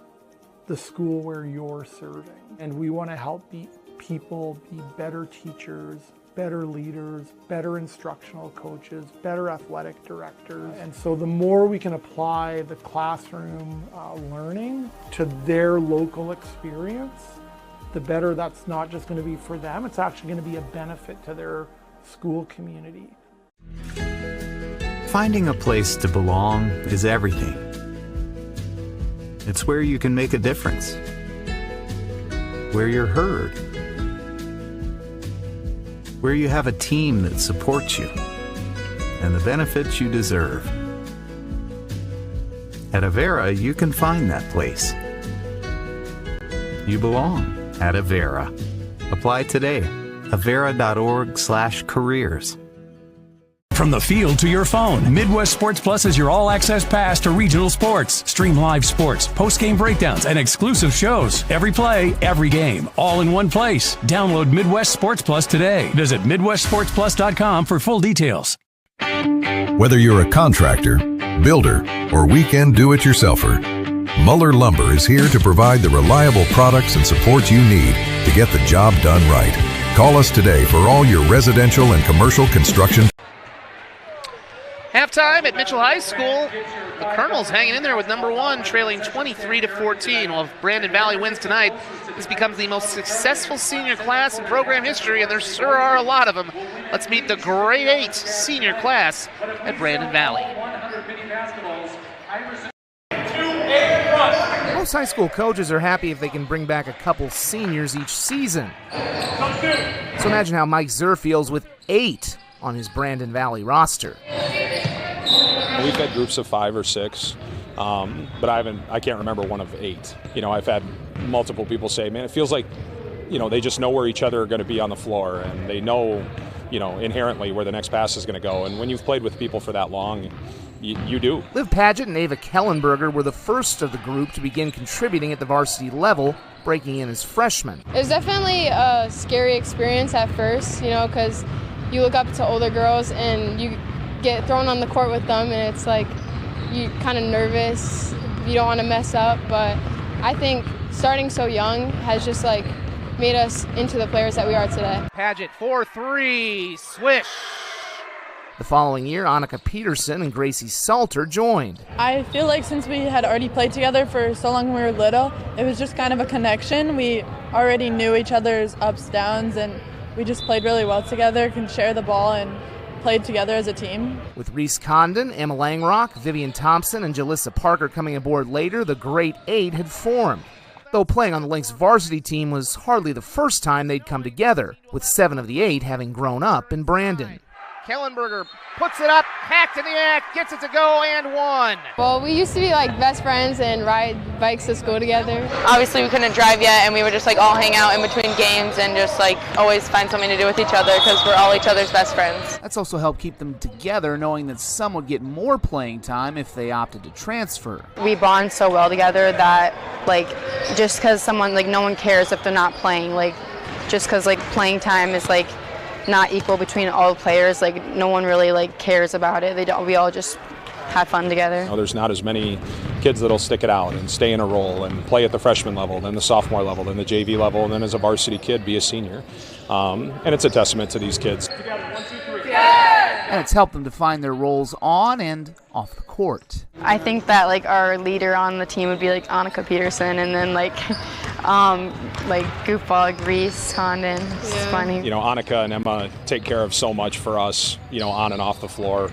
the school where you're serving? And we want to help people be better teachers, better leaders, better instructional coaches, better athletic directors. And so the more we can apply the classroom learning to their local experience, the better that's not just going to be for them, it's actually going to be a benefit to their school community. Finding a place to belong is everything. It's where you can make a difference, where you're heard, where you have a team that supports you, and the benefits you deserve. At Avera, you can find that place. You belong at Avera. Apply today. Avera.org/careers. From the field to your phone, Midwest Sports Plus is your all-access pass to regional sports. Stream live sports, post-game breakdowns, and exclusive shows. Every play, every game, all in one place. Download Midwest Sports Plus today. Visit MidwestSportsPlus.com for full details. Whether you're a contractor, builder, or weekend do-it-yourselfer, Muller Lumber is here to provide the reliable products and support you need to get the job done right. Call us today for all your residential and commercial construction. Halftime at Mitchell High School. The Colonels hanging in there with #1, trailing 23-14. Well, if Brandon Valley wins tonight, this becomes the most successful senior class in program history, and there sure are a lot of them. Let's meet the grade 8 senior class at Brandon Valley. Most high school coaches are happy if they can bring back a couple seniors each season. So imagine how Mike Zerr feels with 8 on his Brandon Valley roster. We've had groups of 5 or 6, but I can't remember one of 8. I've had multiple people say, man, it feels like, they just know where each other are going to be on the floor, and they know, inherently where the next pass is going to go. And when you've played with people for that long, you do. Liv Paget and Ava Kellenberger were the first of the group to begin contributing at the varsity level, breaking in as freshmen. It was definitely a scary experience at first, because you look up to older girls and you get thrown on the court with them, and it's like you're kind of nervous, you don't want to mess up, but I think starting so young has just like made us into the players that we are today. Paget 4-3, swish. The following year, Annika Peterson and Gracie Salter joined. I feel like since we had already played together for so long when we were little, it was just kind of a connection. We already knew each other's ups, downs, and we just played really well together, can share the ball, and played together as a team. With Reese Condon, Emma Langrock, Vivian Thompson, and Jalissa Parker coming aboard later, the Great Eight had formed. Though playing on the Lynx varsity team was hardly the first time they'd come together, with 7 of the 8 having grown up in Brandon. Kellenberger puts it up, hacked in the act, gets it to go, and one. Well, we used to be like best friends and ride bikes to school together. Obviously we couldn't drive yet, and we would just like all hang out in between games and just like always find something to do with each other because we're all each other's best friends. That's also helped keep them together, knowing that some would get more playing time if they opted to transfer. We bond so well together that like just because someone like no one cares if they're not playing, like just because like playing time is like not equal between all the players, like no one really like cares about it. We all just have fun together. You know, there's not as many kids that'll stick it out and stay in a role and play at the freshman level, then the sophomore level, then the JV level, and then as a varsity kid be a senior. And it's a testament to these kids. And it's helped them to find their roles on and off the court. I think that like our leader on the team would be like Annika Peterson, and then like goofball Reese Condon. It's funny. You know, Annika and Emma take care of so much for us, you know, on and off the floor.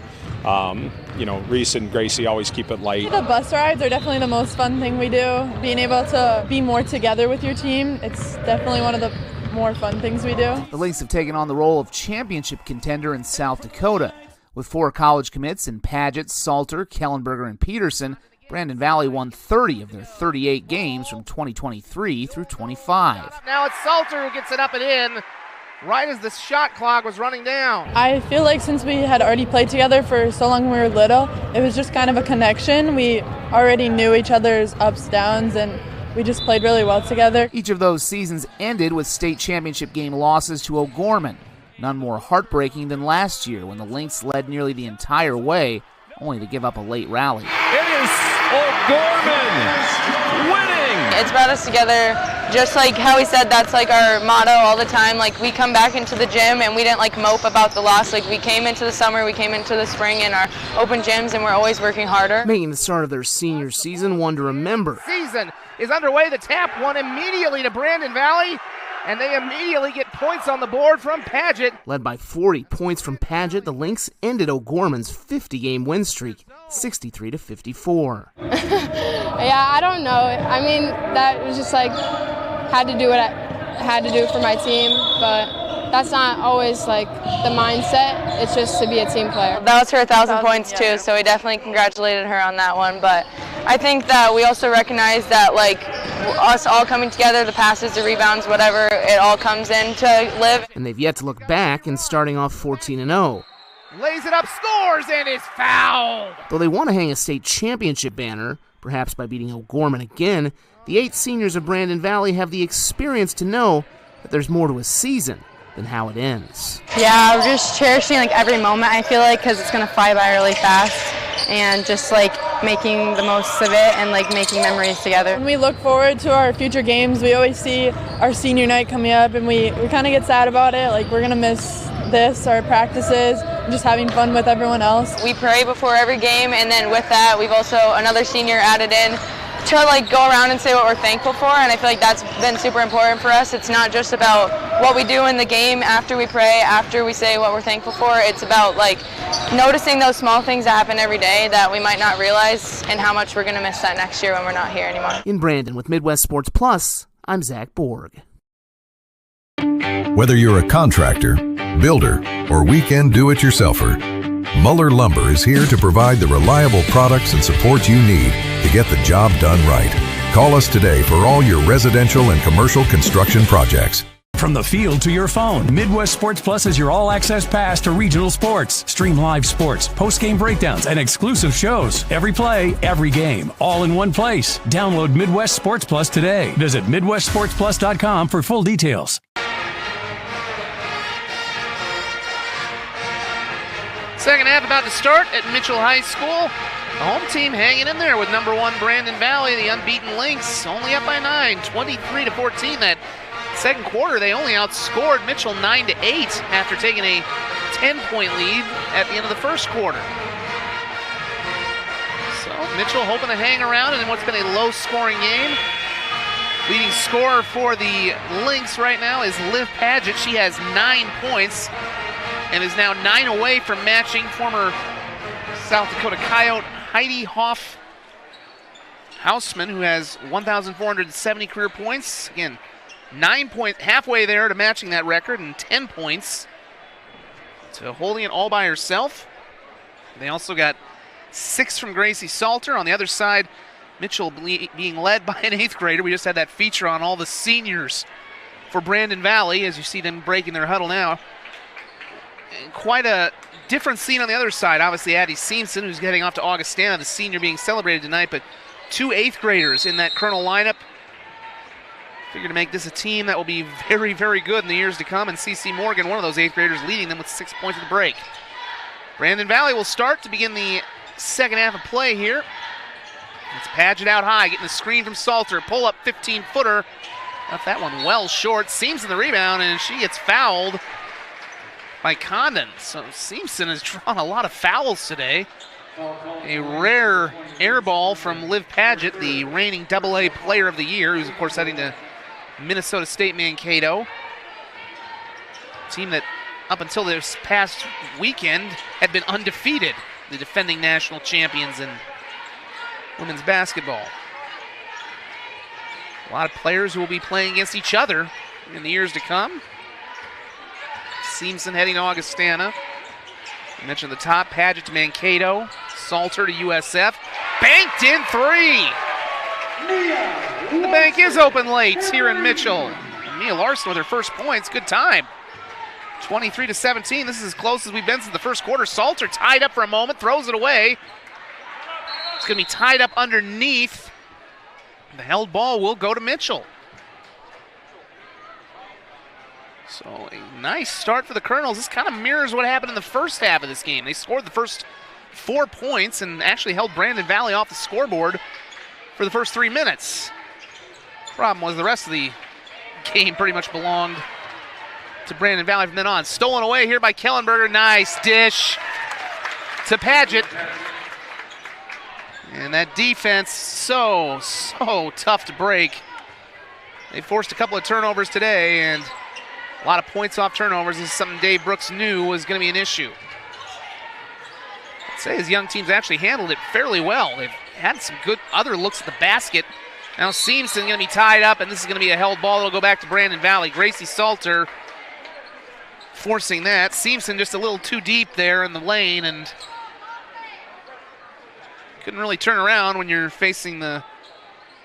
You know, Reese and Gracie always keep it light. The bus rides are definitely the most fun thing we do. Being able to be more together with your team, it's definitely one of the more fun things we do. The Lynx have taken on the role of championship contender in South Dakota. With 4 college commits in Paget, Salter, Kellenberger, and Peterson, Brandon Valley won 30 of their 38 games from 2023 through 25. Now it's Salter who gets it up and in right as the shot clock was running down. I feel like since we had already played together for so long when we were little, it was just kind of a connection. We already knew each other's ups, downs, and we just played really well together. Each of those seasons ended with state championship game losses to O'Gorman. None more heartbreaking than last year when the Lynx led nearly the entire way, only to give up a late rally. It is O'Gorman winning! It's brought us together, just like how he said, that's like our motto all the time. Like we come back into the gym and we didn't like mope about the loss. Like we came into the summer, we came into the spring in our open gyms, and we're always working harder. Making the start of their senior season one to remember. Season is underway. The tap won immediately to Brandon Valley, and they immediately get points on the board from Paget. Led by 40 points from Paget, the Lynx ended O'Gorman's 50-game win streak, 63-54. Yeah, I don't know. I mean, that was just like, had to do what I had to do for my team, but that's not always like the mindset. It's just to be a team player. That was her 1,000 points too, so we definitely congratulated her on that one. But I think that we also recognize that like us all coming together, the passes, the rebounds, whatever, it all comes in to live. And they've yet to look back in starting off 14-0. Lays it up, scores, and is fouled. Though they want to hang a state championship banner, perhaps by beating O'Gorman again, the 8 seniors of Brandon Valley have the experience to know that there's more to a season than how it ends. Yeah, we're just cherishing like every moment, I feel like, because it's going to fly by really fast, and just like making the most of it and like making memories together. When we look forward to our future games, we always see our senior night coming up, and we kind of get sad about it. Like we're going to miss this, our practices, just having fun with everyone else. We pray before every game, and then with that, we've also another senior added in to like go around and say what we're thankful for, and I feel like that's been super important for us. It's not just about what we do in the game after we pray, after we say what we're thankful for. It's about like noticing those small things that happen every day that we might not realize, and how much we're going to miss that next year when we're not here anymore. In Brandon with Midwest Sports Plus, I'm Zach Borg. Whether you're a contractor, builder, or weekend do-it-yourselfer, Muller Lumber is here to provide the reliable products and support you need to get the job done right. Call us today for all your residential and commercial construction projects. From the field to your phone, Midwest Sports Plus is your all-access pass to regional sports. Stream live sports, post-game breakdowns, and exclusive shows. Every play, every game, all in one place. Download Midwest Sports Plus today. Visit MidwestSportsPlus.com for full details. Second half about to start at Mitchell High School. The home team hanging in there with number 1 Brandon Valley, the unbeaten Lynx, only up by 9, 23-14. That second quarter, they only outscored Mitchell 9-8 after taking a 10-point lead at the end of the first quarter. So Mitchell hoping to hang around in what's been a low-scoring game. Leading scorer for the Lynx right now is Liv Paget. She has 9 points and is now 9 away from matching former South Dakota Coyote Heidi Hausman, who has 1,470 career points. Again, 9 points, halfway there to matching that record, and 10 points to holding it all by herself. They also got 6 from Gracie Salter. On the other side, Mitchell being led by an 8th grader. We just had that feature on all the seniors for Brandon Valley as you see them breaking their huddle now. And quite a different scene on the other side. Obviously, Addie Seamson, who's heading off to Augustana, the senior being celebrated tonight, but 2 8th graders in that Colonel lineup. Figure to make this a team that will be very, very good in the years to come, and CeCe Morgan, one of those 8th graders, leading them with 6 points at the break. Brandon Valley will start to begin the second half of play here. It's Paget out high, getting the screen from Salter. Pull up 15-footer. Got that one well short. Seamson the rebound, and she gets fouled by Condon. So Seamson has drawn a lot of fouls today. A rare air ball from Liv Paget, the reigning AA Player of the Year, who's of course heading to Minnesota State Mankato. Team that up until this past weekend had been undefeated, the defending national champions in women's basketball. A lot of players who will be playing against each other in the years to come. Seamson heading to Augustana. I mentioned the top, Paget to Mankato, Salter to USF. Banked in 3. The bank is open late here in Mitchell. Mia Larson with her first points, good time. 23-17, this is as close as we've been since the first quarter. Salter tied up for a moment, throws it away. It's going to be tied up underneath. The held ball will go to Mitchell. So a nice start for the Colonels. This kind of mirrors what happened in the first half of this game. They scored the first 4 points and actually held Brandon Valley off the scoreboard for the first 3 minutes. Problem was the rest of the game pretty much belonged to Brandon Valley from then on. Stolen away here by Kellenberger. Nice dish to Paget. And that defense, so tough to break. They forced a couple of turnovers today, and a lot of points off turnovers. This is something Dave Brooks knew was going to be an issue. I'd say his young team's actually handled it fairly well. They've had some good other looks at the basket. Now Seamson going to be tied up, and this is going to be a held ball. It'll go back to Brandon Valley. Gracie Salter forcing that. Seamson just a little too deep there in the lane, and couldn't really turn around when you're facing the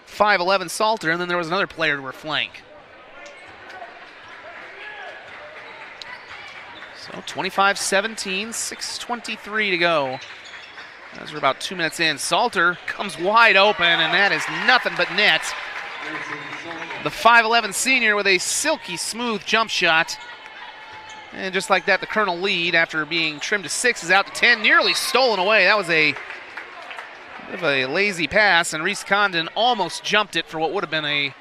5'11 Salter, and then there was another player to her flank. So 25-17, 6:23 to go. As we're about 2 minutes in. Salter comes wide open, and that is nothing but net. The 5'11 senior with a silky smooth jump shot. And just like that, the Colonel lead after being trimmed to 6 is out to 10, nearly stolen away. That was a bit of a lazy pass, and Reese Condon almost jumped it for what would have been a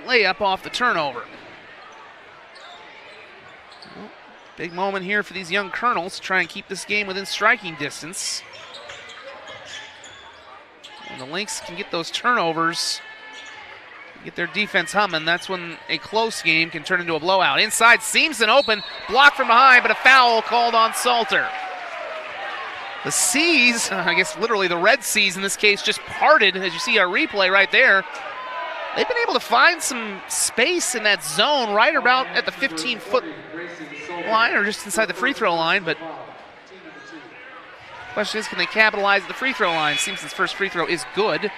layup off the turnover. Well, big moment here for these young Colonels to try and keep this game within striking distance. And the Lynx can get those turnovers, get their defense humming. That's when a close game can turn into a blowout. Inside, Seamson open, blocked from behind, but a foul called on Salter. The seas, I guess literally the Red Seas in this case, just parted, as you see our replay right there. They've been able to find some space in that zone right about at the 15-foot line or just inside the free throw line, but the question is, can they capitalize at the free throw line? Seamson's first free throw is good.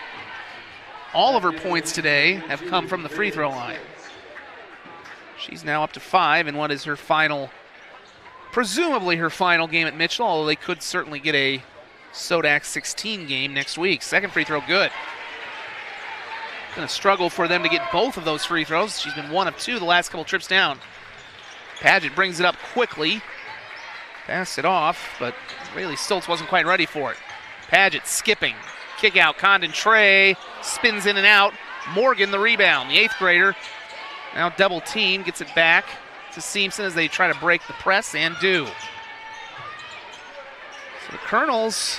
All of her points today have come from the free throw line. She's now up to 5 in what is her final, presumably her final game at Mitchell, although they could certainly get a Sodak 16 game next week. Second free throw, good. Been a struggle for them to get both of those free throws. She's been 1 of 2 the last couple trips down. Paget brings it up quickly. Passed it off, but Rayleigh Stoltz wasn't quite ready for it. Paget skipping. Kick out. Condon Trey spins in and out. Morgan the rebound. The 8th grader now double team. Gets it back to Seamson as they try to break the press and do. So the Colonels,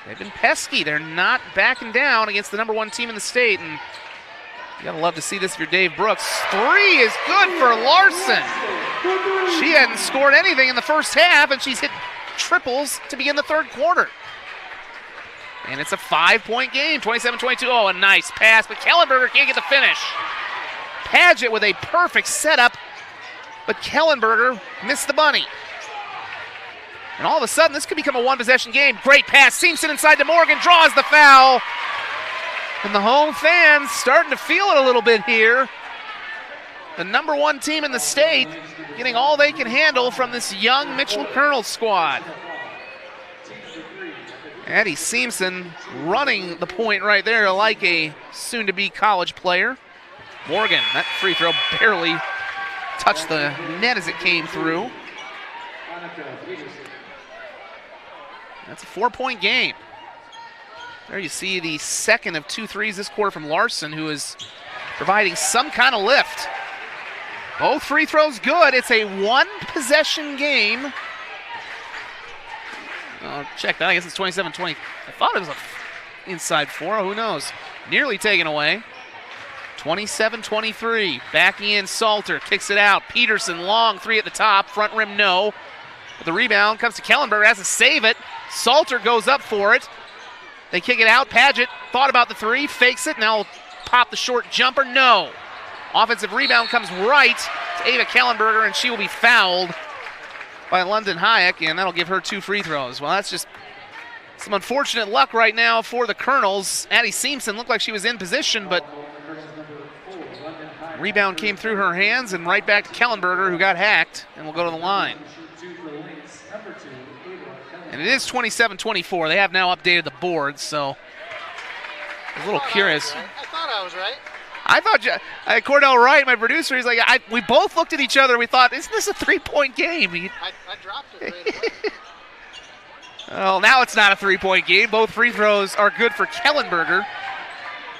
they've been pesky. They're not backing down against the number 1 team in the state. And you gotta love to see this if you're Dave Brooks. 3 is good for Larson. She hadn't scored anything in the first half, and she's hit triples to begin the third quarter. And it's a 5-point game, 27-22. Oh, a nice pass, but Kellenberger can't get the finish. Paget with a perfect setup, but Kellenberger missed the bunny. And all of a sudden, this could become a one-possession game. Great pass, Seamson inside to Morgan, draws the foul. And the home fans starting to feel it a little bit here. The number 1 team in the state getting all they can handle from this young Mitchell Colonel squad. Addie Seamson running the point right there like a soon-to-be college player. Morgan, that free throw barely touched the net as it came through. That's a 4-point game. There you see the second of 2 threes this quarter from Larson, who is providing some kind of lift. Both free throws good. It's a one-possession game. I'll check that. I guess it's 27-20. I thought it was a inside 4. Who knows? Nearly taken away. 27-23. Backing in, Salter kicks it out. Peterson, long 3 at the top. Front rim, no. But the rebound comes to Kellenberger. Has to save it. Salter goes up for it. They kick it out. Paget thought about the 3. Fakes it. Now pop the short jumper. No. Offensive rebound comes right to Ava Kellenberger, and she will be fouled by London Hayek, and that'll give her 2 free throws. Well, that's just some unfortunate luck right now for the Colonels. Addie Seamson looked like she was in position, but rebound came through her hands, and right back to Kellenberger, who got hacked, and will go to the line. And it is 27-24. They have now updated the board, so I was a little curious. I thought I was right. I thought Cordell Wright, my producer, he's like, we both looked at each other. We thought, isn't this a 3-point game? I dropped it right away. Well, now it's not a 3-point game. Both free throws are good for Kellenberger,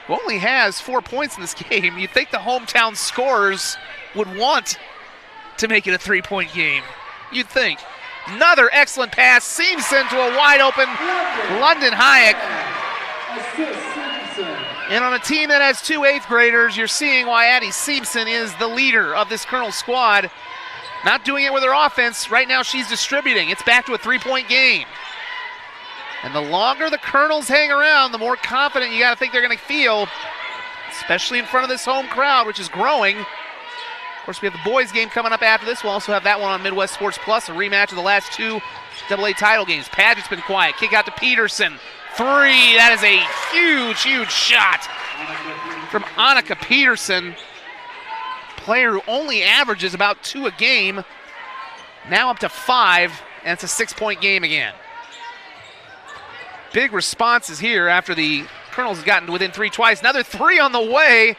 who only has 4 points in this game. You'd think the hometown scorers would want to make it a 3-point game. You'd think. Another excellent pass. Seamson to a wide open London Hayek. And on a team that has 2 8th graders, you're seeing why Addie Seamson is the leader of this Colonel squad. Not doing it with her offense. Right now she's distributing. It's back to a 3-point game. And the longer the Colonels hang around, the more confident you got to think they're going to feel, especially in front of this home crowd, which is growing. Of course, we have the boys game coming up after this. We'll also have that one on Midwest Sports Plus, a rematch of the last 2 AA title games. Paget's been quiet. Kick out to Peterson. 3. That is a huge, huge shot from Annika Peterson, player who only averages about 2 a game, now up to 5, and it's a 6-point game again. Big responses here after the Colonels have gotten to within 3 twice. Another 3 on the way.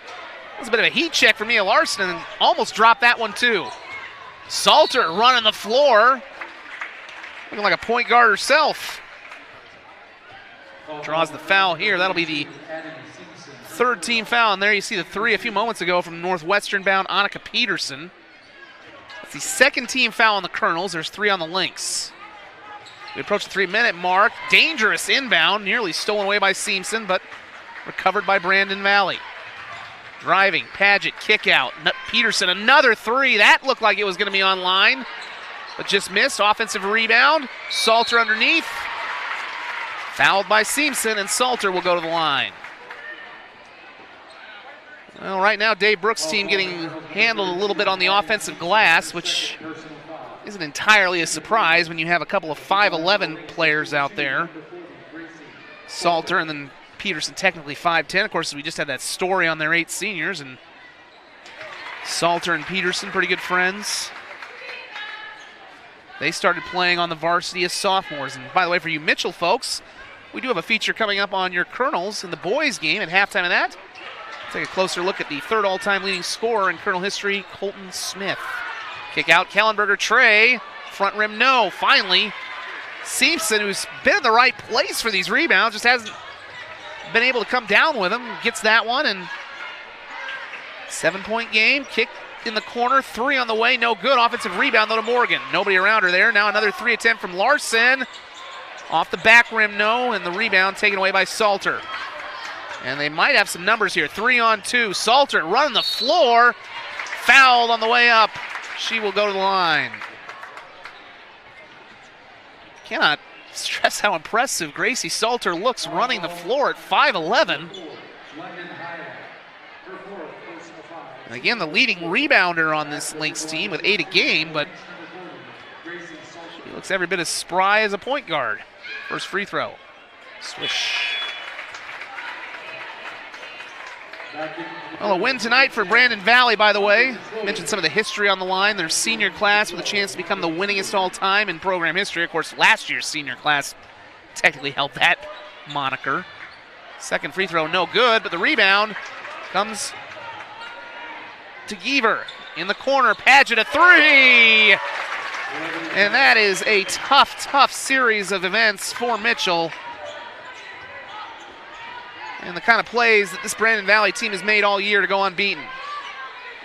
That's a bit of a heat check for Mia Larson, and almost dropped that one too. Salter running the floor, looking like a point guard herself. Draws the foul here. That'll be the 3rd team foul. And there you see the 3 a few moments ago from Northwestern-bound Annika Peterson. That's the 2nd team foul on the Colonels. There's 3 on the Lynx. We approach the 3-minute mark. Dangerous inbound, nearly stolen away by Seamson, but recovered by Brandon Valley. Driving, Paget, kick out. Peterson, another 3. That looked like it was going to be on line, but just missed. Offensive rebound. Salter underneath. Fouled by Seamson, and Salter will go to the line. Well, right now, Dave Brooks' team getting handled a little bit on the offensive glass, which isn't entirely a surprise when you have a couple of 5'11 players out there. Salter and then Peterson technically 5'10. Of course, we just had that story on their 8 seniors, and Salter and Peterson, pretty good friends. They started playing on the varsity as sophomores. And by the way, for you Mitchell folks, we do have a feature coming up on your Colonels in the boys game at halftime of that. Take a closer look at the 3rd all-time leading scorer in Colonel history, Colton Smith. Kick out, Kellenberger, Trey, front rim, no. Finally, Seamson, who's been in the right place for these rebounds, just hasn't been able to come down with them, gets that one, and 7-point game. Kick in the corner, 3 on the way, no good. Offensive rebound, though, to Morgan. Nobody around her there. Now another 3 attempt from Larson. Off the back rim, no, and the rebound taken away by Salter. And they might have some numbers here. 3-on-2. Salter running the floor. Fouled on the way up. She will go to the line. Cannot stress how impressive Gracie Salter looks running the floor at 5'11". And again, the leading rebounder on this Lynx team with 8 a game, but she looks every bit as spry as a point guard. First free throw. Swish. Well, a win tonight for Brandon Valley, by the way. Mentioned some of the history on the line. Their senior class with a chance to become the winningest all time in program history. Of course, last year's senior class technically held that moniker. Second free throw, no good, but the rebound comes to Geaver. In the corner, Paget a 3! And that is a tough series of events for Mitchell. And the kind of plays that this Brandon Valley team has made all year to go unbeaten.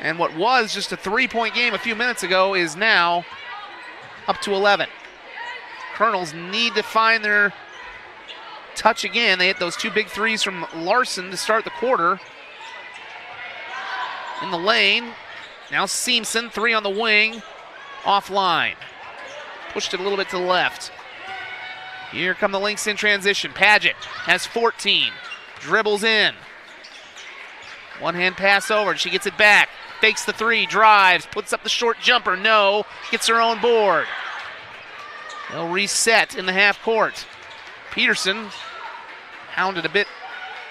And what was just a 3-point game a few minutes ago is now up to 11. Colonels need to find their touch again. They hit those 2 big threes from Larson to start the quarter. In the lane, now Seamson, 3 on the wing, offline. Pushed it a little bit to the left. Here come the Lynx in transition. Paget has 14. Dribbles in. One-hand pass over. She gets it back. Fakes the 3. Drives. Puts up the short jumper. No. Gets her own board. They'll reset in the half court. Peterson hounded a bit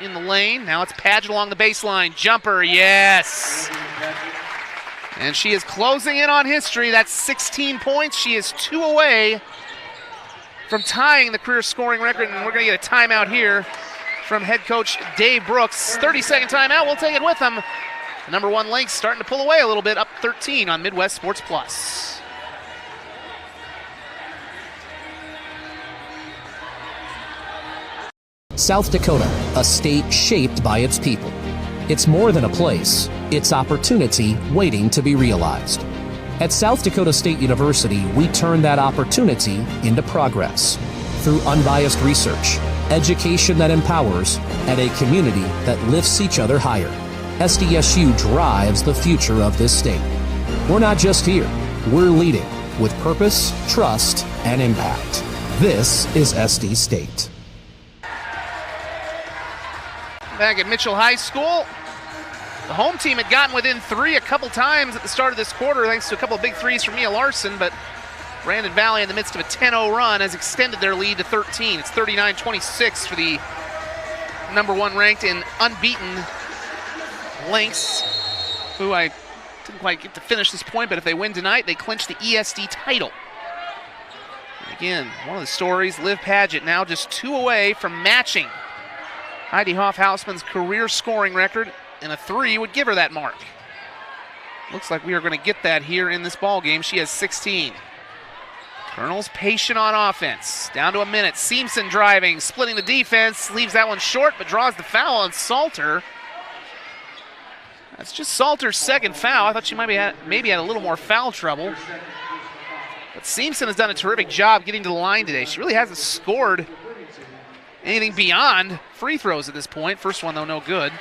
in the lane. Now it's Paget along the baseline. Jumper. Yes. And she is closing in on history. That's 16 points. She is 2 away from tying the career scoring record. And we're going to get a timeout here from head coach Dave Brooks. 30-second timeout, we'll take it with them. The number 1 Lynx starting to pull away a little bit, up 13 on Midwest Sports Plus. South Dakota, a state shaped by its people. It's more than a place, it's opportunity waiting to be realized. At South Dakota State University, we turn that opportunity into progress through unbiased research, education that empowers, and a community that lifts each other higher. SDSU drives the future of this state. We're not just here, we're leading with purpose, trust, and impact. This is SD State. Back at Mitchell High School, the home team had gotten within 3 a couple times at the start of this quarter thanks to a couple of big threes from Mia Larson, but Brandon Valley, in the midst of a 10-0 run, has extended their lead to 13. It's 39-26 for the number 1 ranked and unbeaten Lynx, who I didn't quite get to finish this point, but if they win tonight, they clinch the ESD title. And again, one of the stories, Liv Paget now just 2 away from matching Heidi Hoff-Hausman's career scoring record, and a 3 would give her that mark. Looks like we are going to get that here in this ball game. She has 16. Colonels patient on offense. Down to a minute. Seamson driving, splitting the defense. Leaves that one short, but draws the foul on Salter. That's just Salter's 2nd foul. I thought she maybe had a little more foul trouble. But Seamson has done a terrific job getting to the line today. She really hasn't scored anything beyond free throws at this point. First one, though, no good.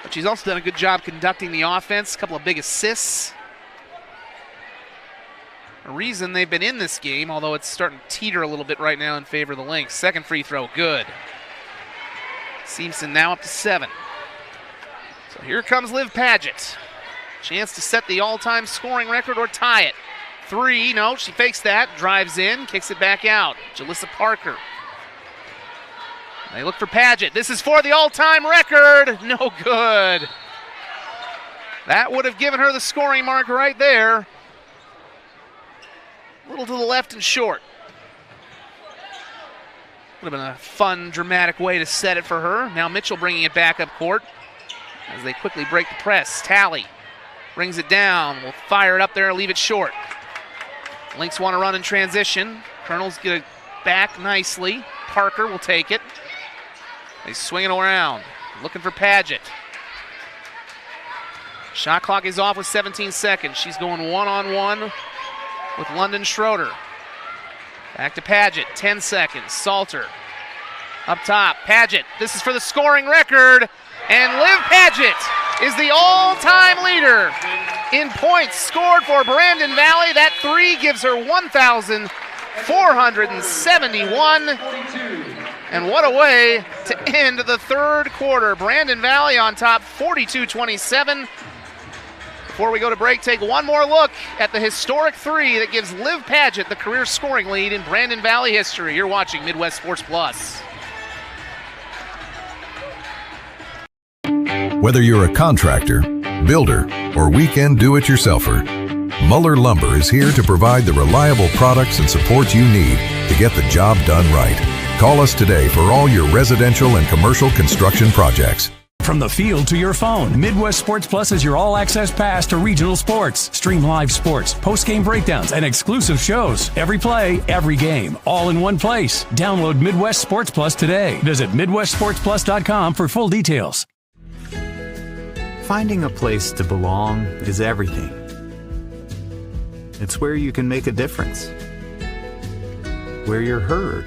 But she's also done a good job conducting the offense. A couple of big assists. A reason they've been in this game, although it's starting to teeter a little bit right now in favor of the Lynx. Second free throw, good. Seamson now up to 7. So here comes Liv Paget. Chance to set the all-time scoring record or tie it. 3, no, she fakes that, drives in, kicks it back out. Jalissa Parker. They look for Paget. This is for the all-time record. No good. That would have given her the scoring mark right there. A little to the left and short. Would have been a fun, dramatic way to set it for her. Now Mitchell bringing it back up court as they quickly break the press. Talley brings it down. We'll fire it up there and leave it short. Lynx want to run in transition. Colonels get it back nicely. Parker will take it. They swing it around, looking for Paget. Shot clock is off with 17 seconds. She's going one-on-one with London Schroeder. Back to Paget, 10 seconds. Salter up top. Paget, this is for the scoring record. And Liv Paget is the all-time leader in points scored for Brandon Valley. That three gives her 1,471. And what a way to end the third quarter. Brandon Valley on top, 42-27. Before we go to break, take one more look at the historic three that gives Liv Paget the career scoring lead in Brandon Valley history. You're watching Midwest Sports Plus. Whether you're a contractor, builder, or weekend do-it-yourselfer, Muller Lumber is here to provide the reliable products and support you need to get the job done right. Call us today for all your residential and commercial construction projects. From the field to your phone, Midwest Sports Plus is your all-access pass to regional sports. Stream live sports, post-game breakdowns, and exclusive shows. Every play, every game, all in one place. Download Midwest Sports Plus today. Visit MidwestSportsPlus.com for full details. Finding a place to belong is everything. It's where you can make a difference, where you're heard,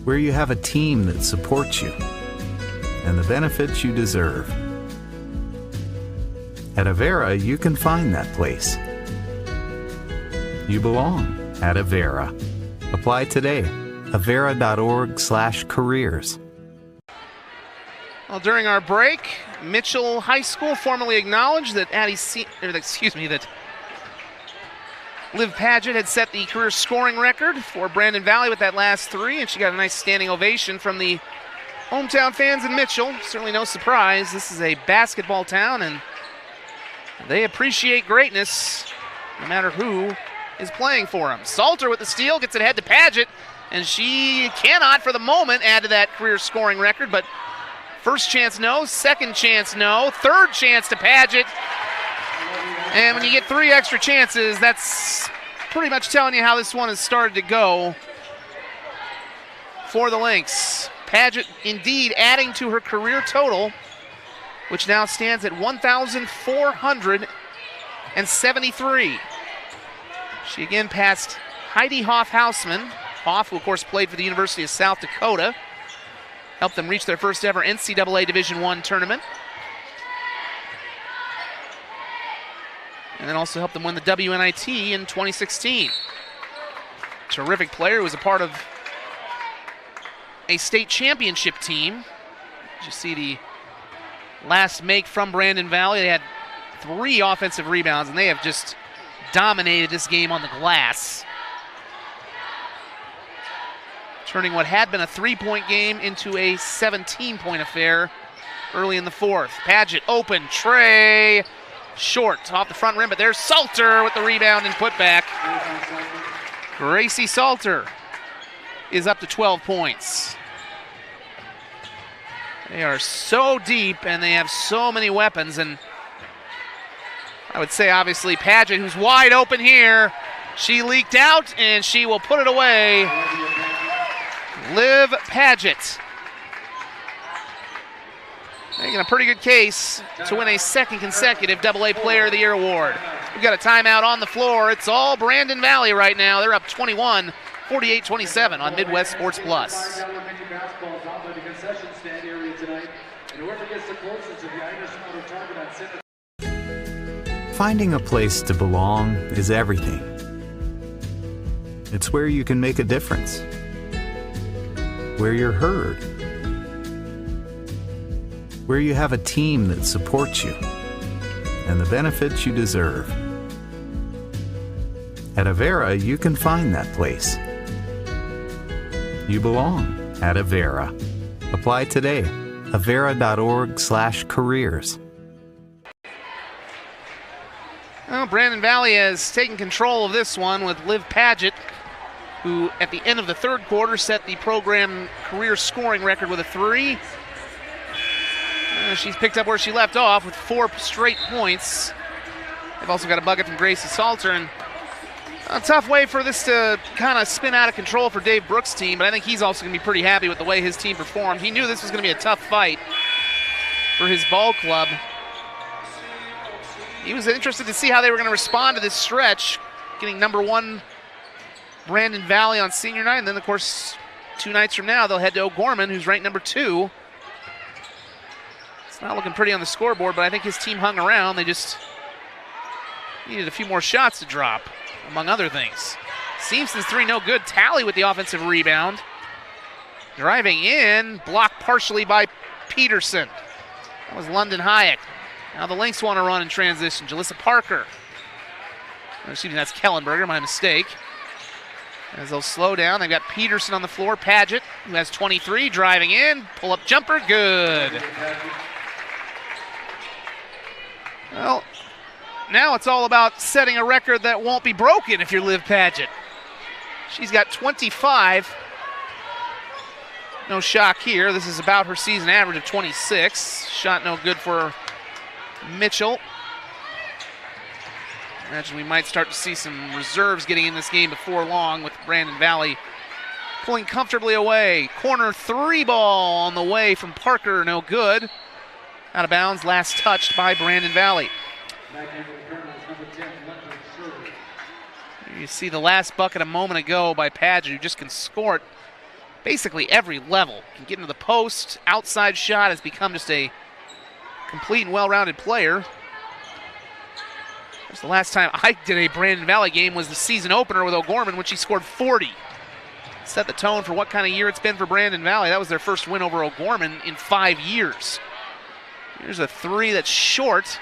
where you have a team that supports you and the benefits you deserve. At Avera, you can find that place. You belong at Avera. Apply today. Avera.org/careers. Well, during our break, Mitchell High School formally acknowledged that that Liv Paget had set the career scoring record for Brandon Valley with that last three, and she got a nice standing ovation from the hometown fans in Mitchell. Certainly no surprise. This is a basketball town, and they appreciate greatness no matter who is playing for them. Salter with the steal, gets it ahead to Paget, and she cannot, for the moment, add to that career scoring record, but first chance, no. Second chance, no. Third chance to Paget. And when you get three extra chances, that's pretty much telling you how this one has started to go for the Lynx. Paget indeed adding to her career total, which now stands at 1,473. She again passed Heidi Hoff-Hausman. Hoff, who of course played for the University of South Dakota, helped them reach their first ever NCAA Division I tournament. And then also helped them win the WNIT in 2016. Terrific player who was a part of a state championship team. You see the last make from Brandon Valley. They had 3 offensive rebounds, and they have just dominated this game on the glass, turning what had been a 3-point game into a 17-point affair early in the fourth. Paget open, Trey, short off the front rim, but there's Salter with the rebound and putback. Gracie Salter is up to 12 points. They are so deep and they have so many weapons, and I would say obviously Paget, who's wide open here, she leaked out and she will put it away. Liv Paget making a pretty good case to win a second consecutive AA Player of the Year award. We've got a timeout on the floor. It's all Brandon Valley right now. They're up 21, 48-27 on Midwest Sports Plus. Finding a place to belong is everything. It's where you can make a difference, where you're heard, where you have a team that supports you and the benefits you deserve. At Avera, you can find that place. You belong at Avera. Apply today. Avera.org/careers. Well, Brandon Valley has taken control of this one with Liv Paget, who at the end of the third quarter set the program career scoring record with a 3. She's picked up where she left off with 4 straight points They've also got a bucket from Gracie Salter, and a tough way for this to kind of spin out of control for Dave Brooks' team, but I think he's also going to be pretty happy with the way his team performed. He knew this was going to be a tough fight for his ball club. He was interested to see how they were going to respond to this stretch, getting number 1 Brandon Valley on senior night, and then, of course, 2 nights from now, they'll head to O'Gorman, who's ranked number 2. It's not looking pretty on the scoreboard, but I think his team hung around. They just needed a few more shots to drop, among other things. Seamson's 3 no good. Talley with the offensive rebound. Driving in, blocked partially by Peterson. That was London Hayek. Now the Lynx want to run in transition. Jalissa Parker. Excuse me, that's Kellenberger, my mistake. As they'll slow down, they've got Peterson on the floor. Paget, who has 23, driving in. Pull-up jumper, good. Well, now it's all about setting a record that won't be broken if you're Liv Paget. She's got 25. No shock here. This is about her season average of 26. Shot no good for Mitchell. Imagine we might start to see some reserves getting in this game before long with Brandon Valley pulling comfortably away. Corner 3 ball on the way from Parker, no good. Out of bounds, last touched by Brandon Valley. You see the last bucket a moment ago by Paget, who just can score at basically every level. Can get into the post, outside shot, has become just a complete and well-rounded player. The last time I did a Brandon Valley game was the season opener with O'Gorman, when she scored 40. Set the tone for what kind of year it's been for Brandon Valley. That was their first win over O'Gorman in 5 years. Here's a 3 that's short.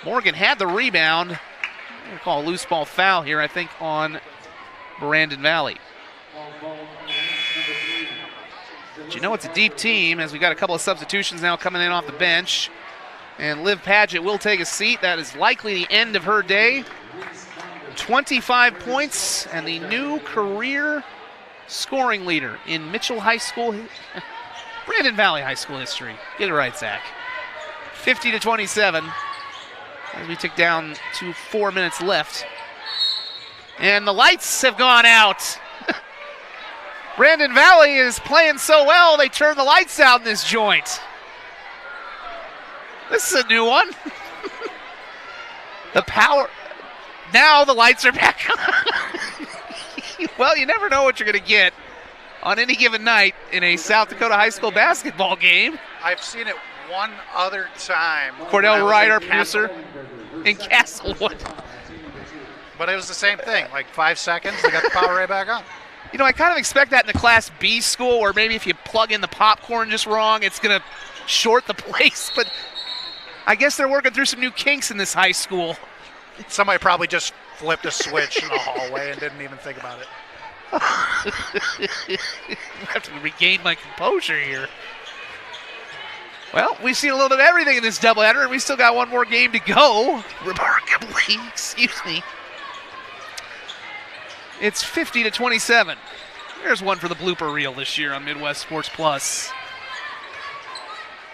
Morgan had the rebound. I'm going to call a loose ball foul here, I think, on Brandon Valley. But you know it's a deep team, as we got a couple of substitutions now coming in off the bench. And Liv Paget will take a seat. That is likely the end of her day. 25 points and the new career scoring leader in Mitchell High School, Brandon Valley High School history. Get it right, Zach. 50-27 as we tick down to 4 minutes left. And the lights have gone out. Brandon Valley is playing so well, they turned the lights out in this joint. This is a new one. The power. Now the lights are back on. Well, you never know what you're going to get on any given night in a South Dakota high school basketball game. I've seen it one other time. Cordell Wright, our producer, in Castlewood. But it was the same thing. Like 5 seconds, they got the power right back on. You know, I kind of expect that in the Class B school, where maybe if you plug in the popcorn just wrong, it's going to short the place. But I guess they're working through some new kinks in this high school. Somebody probably just flipped a switch in the hallway and didn't even think about it. I have to regain my composure here. Well, we've seen a little bit of everything in this doubleheader, and we still got one more game to go. Remarkably, excuse me. It's 50-27. There's one for the blooper reel this year on Midwest Sports Plus.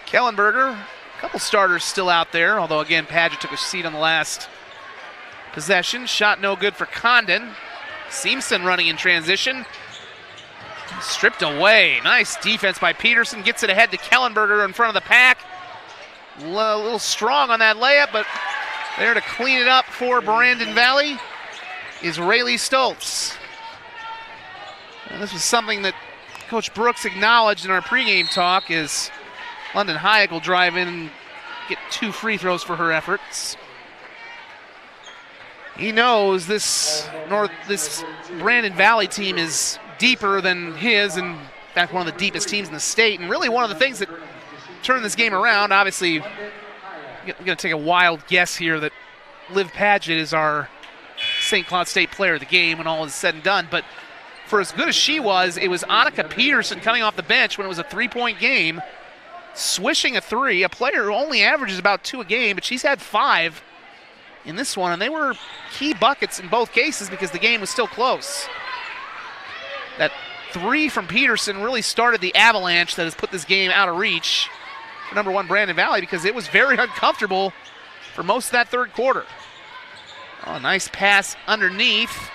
Kellenberger. A couple starters still out there, although again Paget took a seat on the last possession. Shot no good for Condon. Seamson running in transition. Stripped away. Nice defense by Peterson. Gets it ahead to Kellenberger in front of the pack. A little strong on that layup, but there to clean it up for Brandon Valley is Rayleigh Stoltz. And this was something that Coach Brooks acknowledged in our pregame talk, is London Hayek will drive in and get 2 free throws for her efforts. He knows this Brandon Valley team is deeper than his, and in fact one of the deepest teams in the state, and really one of the things that turned this game around. Obviously, we're going to take a wild guess here that Liv Paget is our St. Cloud State player of the game when all is said and done, but for as good as she was, it was Annika Peterson coming off the bench when it was a 3-point game, swishing a 3, a player who only averages about 2 a game, but she's had 5 in this one, and they were key buckets in both cases because the game was still close. That 3 from Peterson really started the avalanche that has put this game out of reach for number 1 Brandon Valley, because it was very uncomfortable for most of that third quarter. Oh, nice pass underneath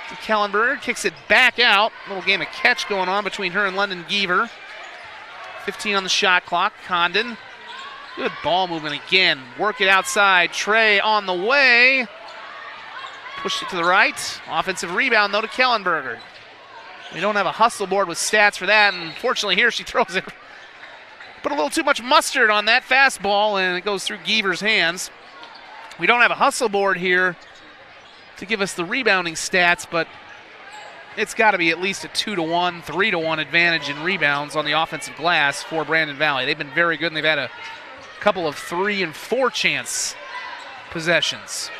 to Kellenberger. Kicks it back out. Little game of catch going on between her and London Geaver. 15 on the shot clock. Condon. Good ball movement again. Work it outside. Trey on the way. Pushed it to the right. Offensive rebound, though, to Kellenberger. We don't have a hustle board with stats for that, and fortunately here she throws it. Put a little too much mustard on that fastball, and it goes through Geaver's hands. We don't have a hustle board here to give us the rebounding stats, but it's got to be at least a 2-to-1, 3-to-1 advantage in rebounds on the offensive glass for Brandon Valley. They've been very good, and they've had a couple of 3- and 4-chance possessions.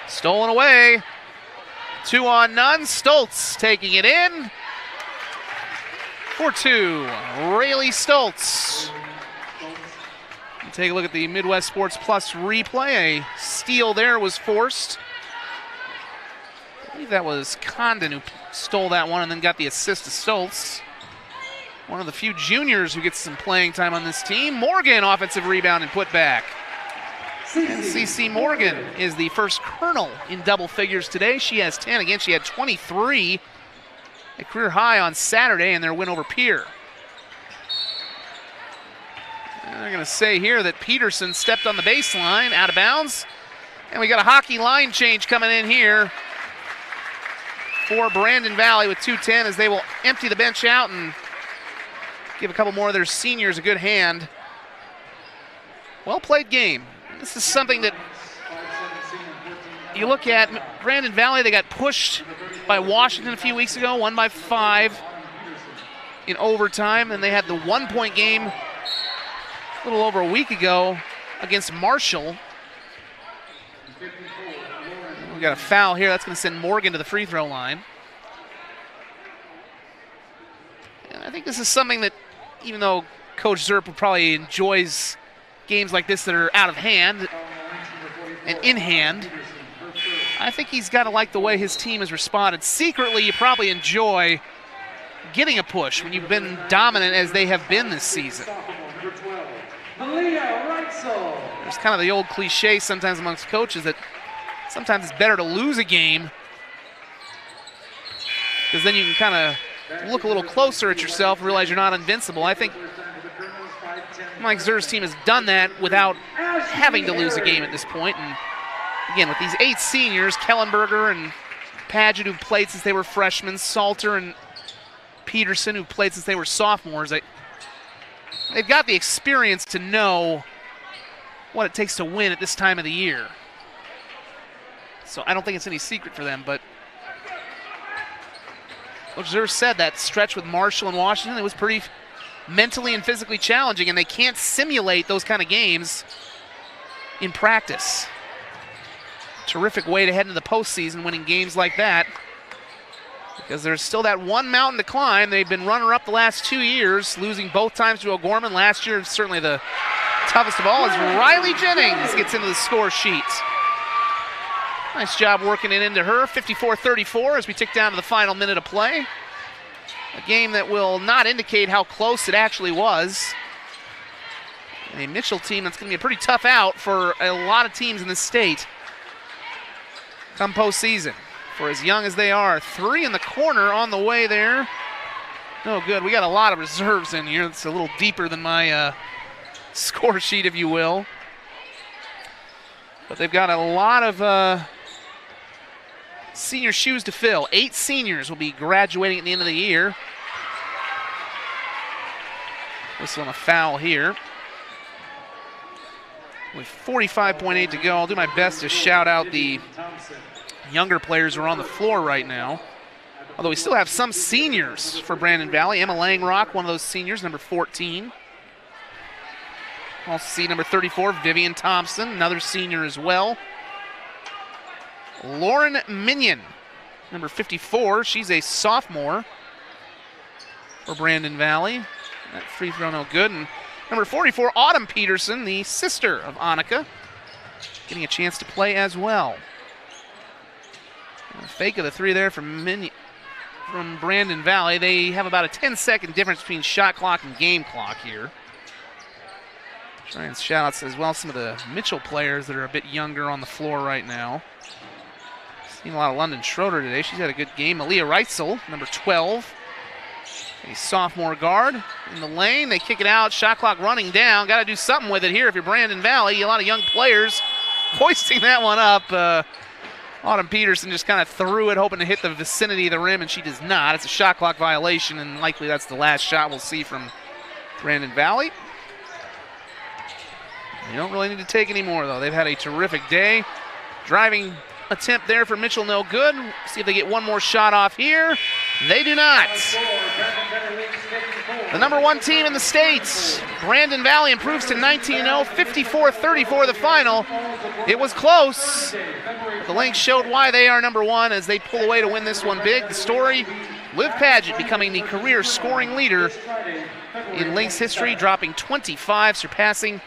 Stolen away. 2-on-none. Stoltz taking it in. For 2. Rayleigh Stoltz. Take a look at the Midwest Sports Plus replay. A steal there was forced. I believe that was Condon who stole that one and then got the assist to Stoltz. One of the few juniors who gets some playing time on this team. Morgan, offensive rebound and put back. And CeCe Morgan is the first Colonel in double figures today. She has 10. Again, she had 23, a career high on Saturday in their win over Pierre. And they're going to say here that Peterson stepped on the baseline, out of bounds. And we got a hockey line change coming in here for Brandon Valley with 2:10 as they will empty the bench out and give a couple more of their seniors a good hand. Well-played game. This is something that you look at. Brandon Valley, they got pushed by Washington a few weeks ago, won by 5 in overtime. And they had the 1-point game a little over a week ago against Marshall. We got a foul here. That's going to send Morgan to the free throw line. And I think this is something that, even though Coach Zerp probably enjoys games like this that are out of hand and in hand, I think he's got to like the way his team has responded. Secretly, you probably enjoy getting a push when you've been dominant as they have been this season. There's kind of the old cliche sometimes amongst coaches that sometimes it's better to lose a game because then you can kind of look a little closer at yourself and realize you're not invincible. I think Mike Zer's team has done that without having to lose a game at this point. And again, with these 8 seniors, Kellenberger and Paget, who played since they were freshmen, Salter and Peterson, who played since they were sophomores, they've got the experience to know what it takes to win at this time of the year. So I don't think it's any secret for them, but Coach Zer said that stretch with Marshall and Washington, it was pretty mentally and physically challenging, and they can't simulate those kind of games in practice. Terrific way to head into the postseason, winning games like that, because there's still that one mountain to climb. They've been runner-up the last 2 years, losing both times to O'Gorman. Last year, certainly the toughest of all, as Riley Jennings gets into the score sheet. Nice job working it into her. 54-34 as we tick down to the final minute of play. A game that will not indicate how close it actually was. And a Mitchell team that's going to be a pretty tough out for a lot of teams in the state come postseason. For as young as they are, 3 in the corner on the way there. No good. We got a lot of reserves in here. It's a little deeper than my score sheet, if you will. But they've got a lot of senior shoes to fill. 8 seniors will be graduating at the end of the year. Whistle on a foul here. With 45.8 to go, I'll do my best to shout out the younger players who are on the floor right now. Although we still have some seniors for Brandon Valley. Emma Langrock, one of those seniors, number 14. Also see number 34, Vivian Thompson, another senior as well. Lauren Minion, number 54. She's a sophomore for Brandon Valley. That free throw no good. And number 44, Autumn Peterson, the sister of Annika, getting a chance to play as well. A fake of the 3 there from Brandon Valley. They have about a 10-second difference between shot clock and game clock here. Try and shout outs as well some of the Mitchell players that are a bit younger on the floor right now. Seen a lot of London Schroeder today. She's had a good game. Malia Reitzel, number 12. A sophomore guard in the lane. They kick it out. Shot clock running down. Got to do something with it here if you're Brandon Valley. A lot of young players hoisting that one up. Autumn Peterson just kind of threw it, hoping to hit the vicinity of the rim, and she does not. It's a shot clock violation, and likely that's the last shot we'll see from Brandon Valley. You don't really need to take any more, though. They've had a terrific day. Driving attempt there for Mitchell, no good. See if they get one more shot off here. They do not. The number 1 team in the state, Brandon Valley, improves to 19-0, 54-34 the final. It was close. The Lynx showed why they are number 1 as they pull away to win this one big. The story, Liv Paget becoming the career scoring leader in Lynx history, dropping 25, surpassing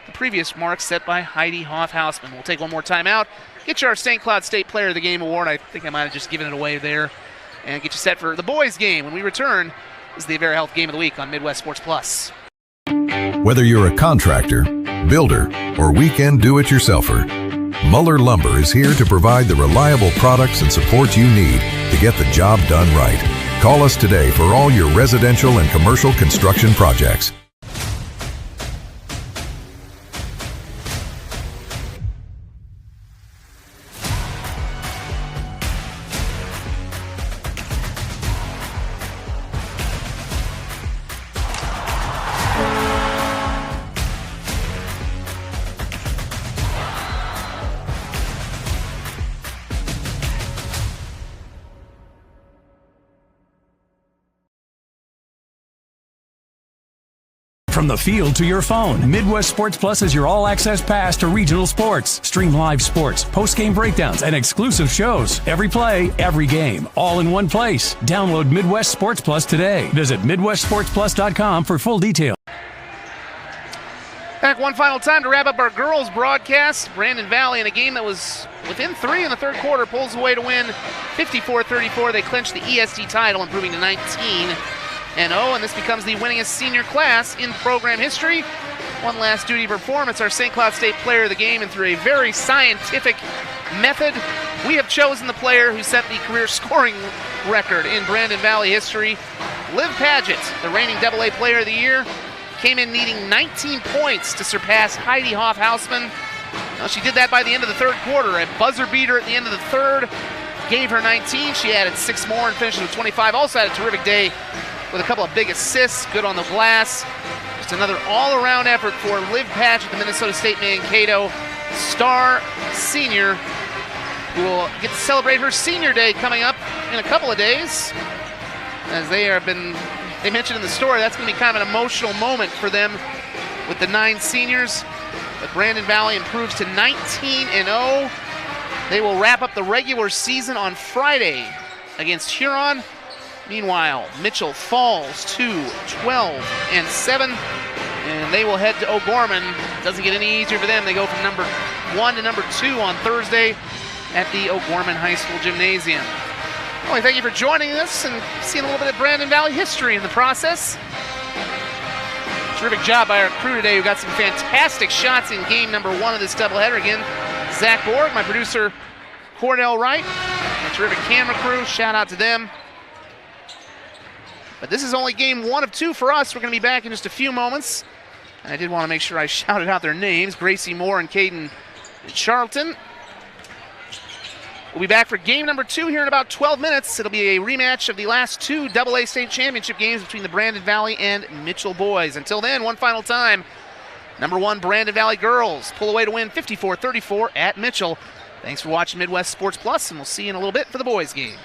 the previous mark set by Heidi Hoff-Hausman. We'll take one more time out. Get you our St. Cloud State Player of the Game award. I think I might have just given it away there. And get you set for the boys' game. When we return, this is the Avera Health Game of the Week on Midwest Sports Plus. Whether you're a contractor, builder, or weekend do-it-yourselfer, Muller Lumber is here to provide the reliable products and support you need to get the job done right. Call us today for all your residential and commercial construction projects. From the field to your phone, Midwest Sports Plus is your all-access pass to regional sports. Stream live sports, post-game breakdowns, and exclusive shows. Every play, every game, all in one place. Download Midwest Sports Plus today. Visit MidwestSportsPlus.com for full details. Back one final time to wrap up our girls broadcast. Brandon Valley in a game that was within 3 in the third quarter pulls away to win 54-34. They clinch the EST title, improving to 19-0, and this becomes the winningest senior class in program history. One last duty performance, our St. Cloud State Player of the Game, and through a very scientific method, we have chosen the player who set the career scoring record in Brandon Valley history. Liv Paget, the reigning AA Player of the Year, came in needing 19 points to surpass Heidi Hoff-Hausman. Well, she did that by the end of the third quarter. A buzzer beater at the end of the third gave her 19. She added 6 more and finished with 25. Also had a terrific day with a couple of big assists, good on the glass. Just another all-around effort for Liv Paget, the Minnesota State Mankato star senior, who will get to celebrate her senior day coming up in a couple of days. As they mentioned in the story, that's going to be kind of an emotional moment for them with the 9 seniors. But Brandon Valley improves to 19-0. They will wrap up the regular season on Friday against Huron. Meanwhile, Mitchell falls to 12-7, and they will head to O'Gorman. Doesn't get any easier for them. They go from number 1 to number 2 on Thursday at the O'Gorman High School Gymnasium. Well, thank you for joining us and seeing a little bit of Brandon Valley history in the process. Terrific job by our crew today. We got some fantastic shots in game number 1 of this doubleheader. Again, Zach Borg, my producer, Cordell Wright, a terrific camera crew. Shout out to them. But this is only game 1 of 2 for us. We're going to be back in just a few moments. And I did want to make sure I shouted out their names, Gracie Moore and Caden Charlton. We'll be back for game number 2 here in about 12 minutes. It'll be a rematch of the last 2 AA state championship games between the Brandon Valley and Mitchell boys. Until then, one final time, number 1 Brandon Valley girls pull away to win 54-34 at Mitchell. Thanks for watching Midwest Sports Plus, and we'll see you in a little bit for the boys game.